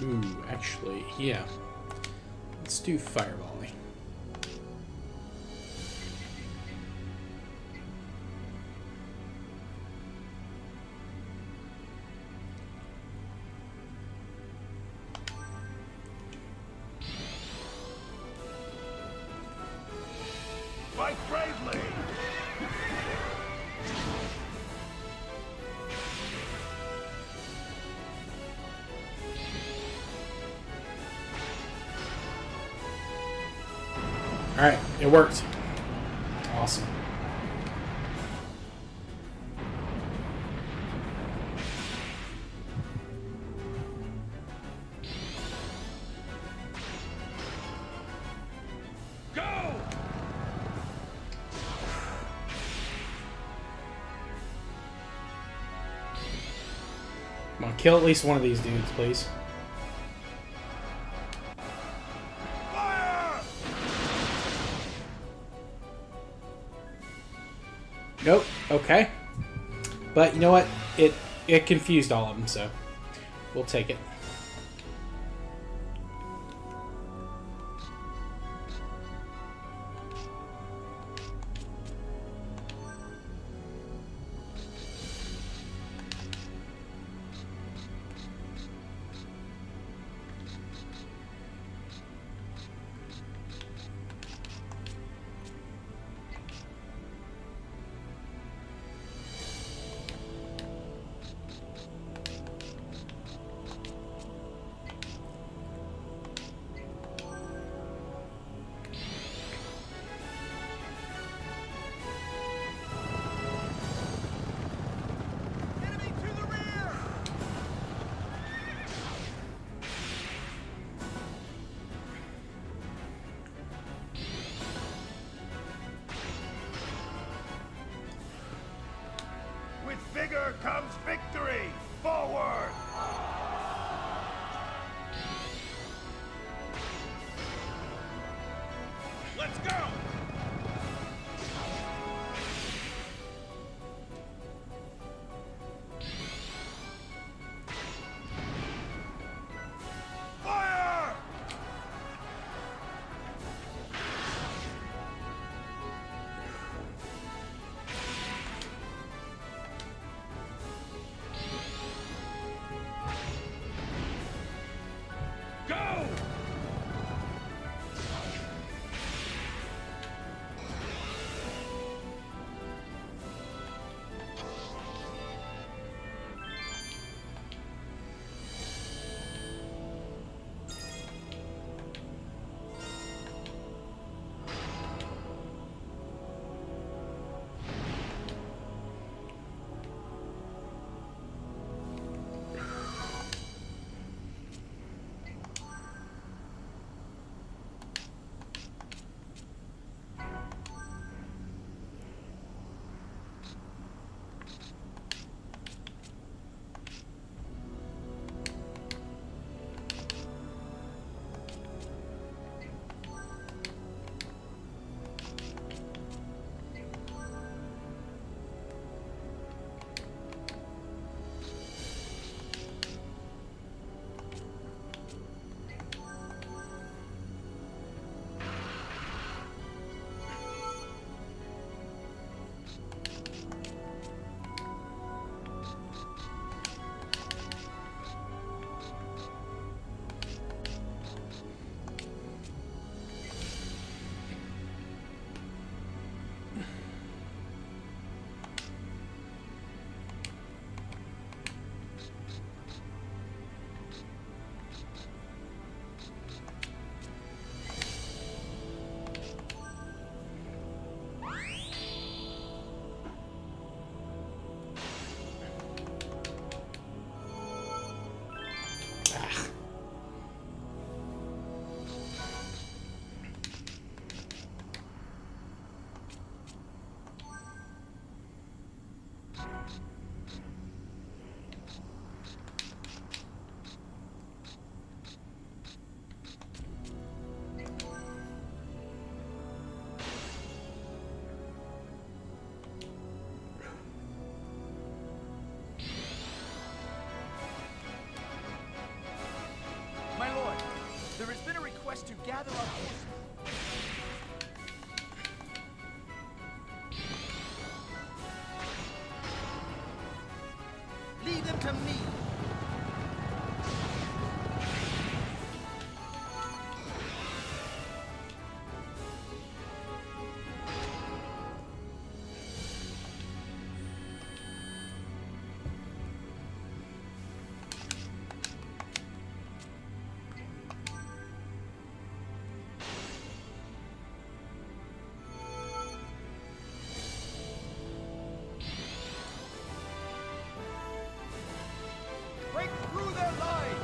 Ooh, actually, yeah. Let's do fireballing. Fight bravely! Alright, it worked. Awesome. Go! Come on, kill at least one of these dudes, please. Fire! Nope. Okay. But you know what? It confused all of them, so we'll take it. Enemy to the rear! With vigor comes victory! Forward! Let's go! Fire! quest to gather our forces. Leave them to me. Break through their line!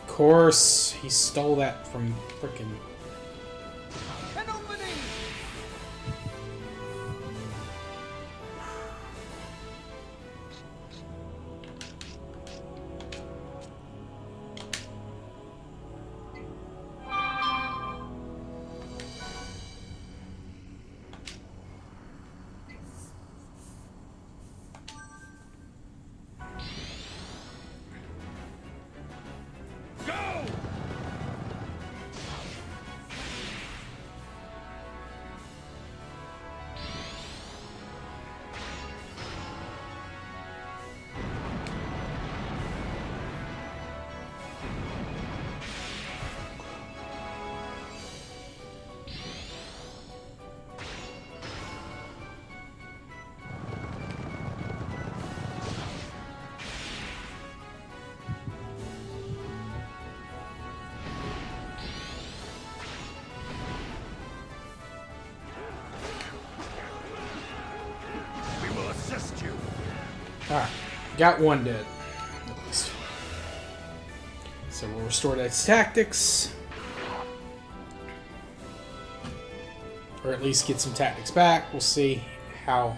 Of course, he stole that from frickin' An opening! Go! We will assist you. Alright, got one dead, at least. So we'll restore that tactics. Or at least get some tactics back. We'll see how.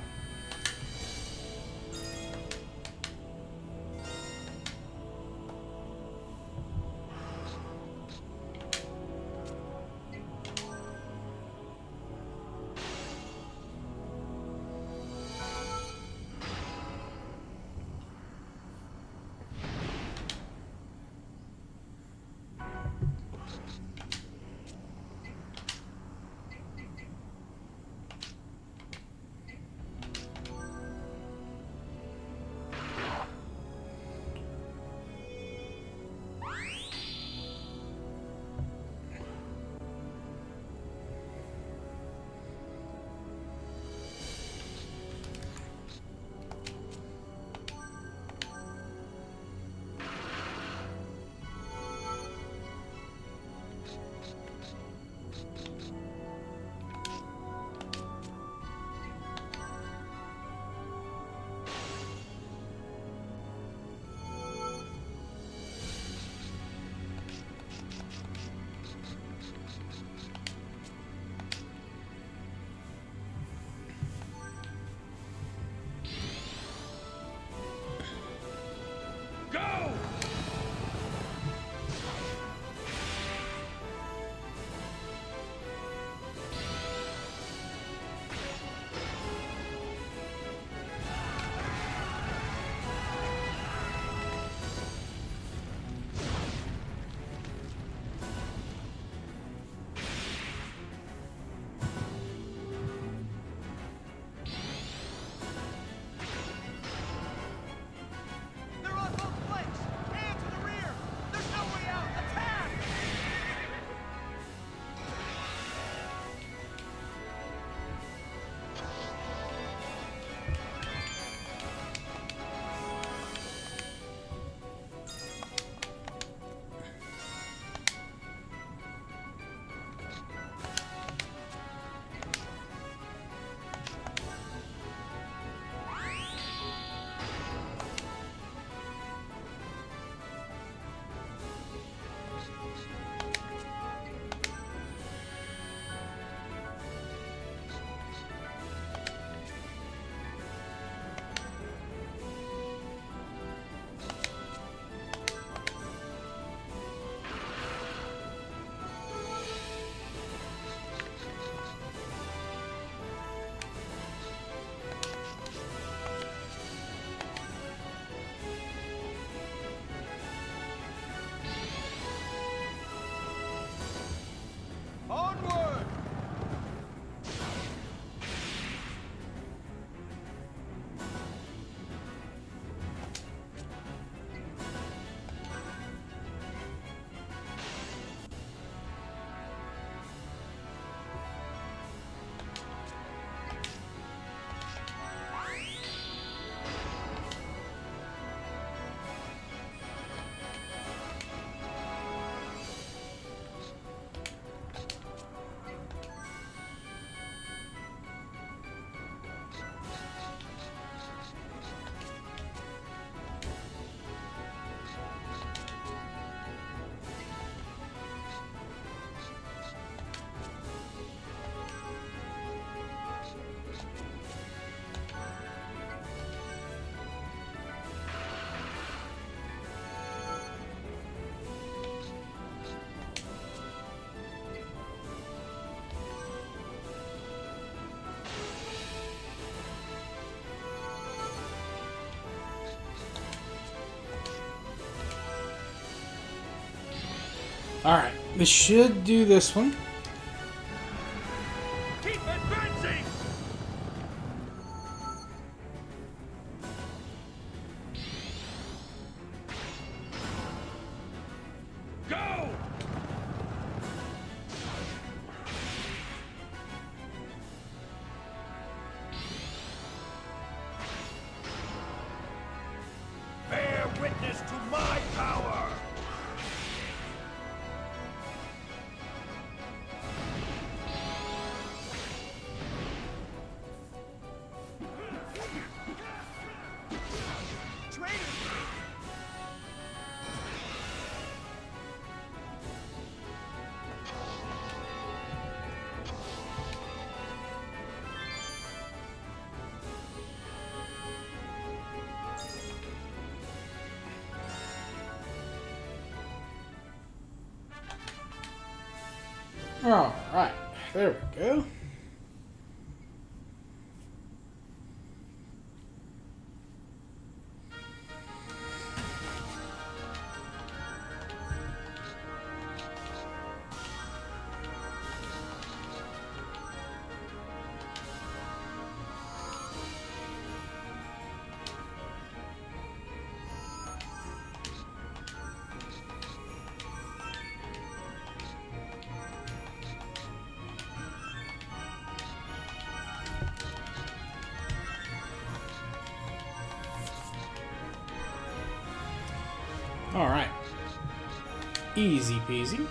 Alright, this should do this one. Keep advancing! Go! Bear witness to my power! Alright, there we go. Alright. Easy peasy.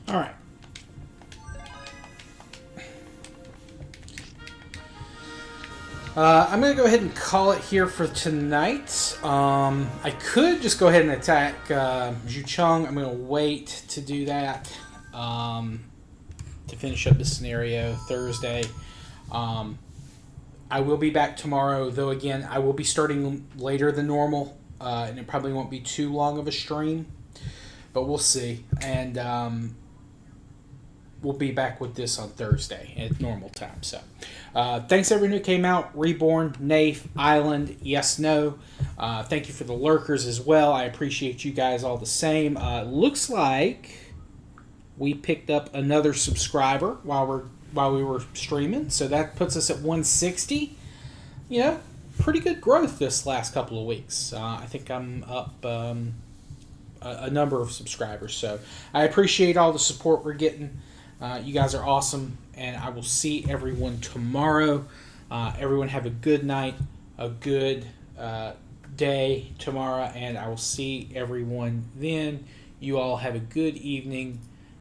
All right. I'm going to go ahead and call it here for tonight. I could just go ahead and attack Zhucheng. I'm going to wait to do that to finish up the scenario Thursday. I will be back tomorrow, though again, I will be starting later than normal, and it probably won't be too long of a stream, but we'll see. And we'll be back with this on Thursday at normal time. So, thanks everyone who came out. Reborn, Nafe, Island, Yes, No. Thank you for the lurkers as well. I appreciate you guys all the same. Looks like we picked up another subscriber while we were streaming, so that puts us at 160. You know, pretty good growth this last couple of weeks. I think I'm up a number of subscribers, so I appreciate all the support we're getting. You guys are awesome, and I will see everyone tomorrow. Everyone have a good night, a good day tomorrow, and I will see everyone then. You all have a good evening.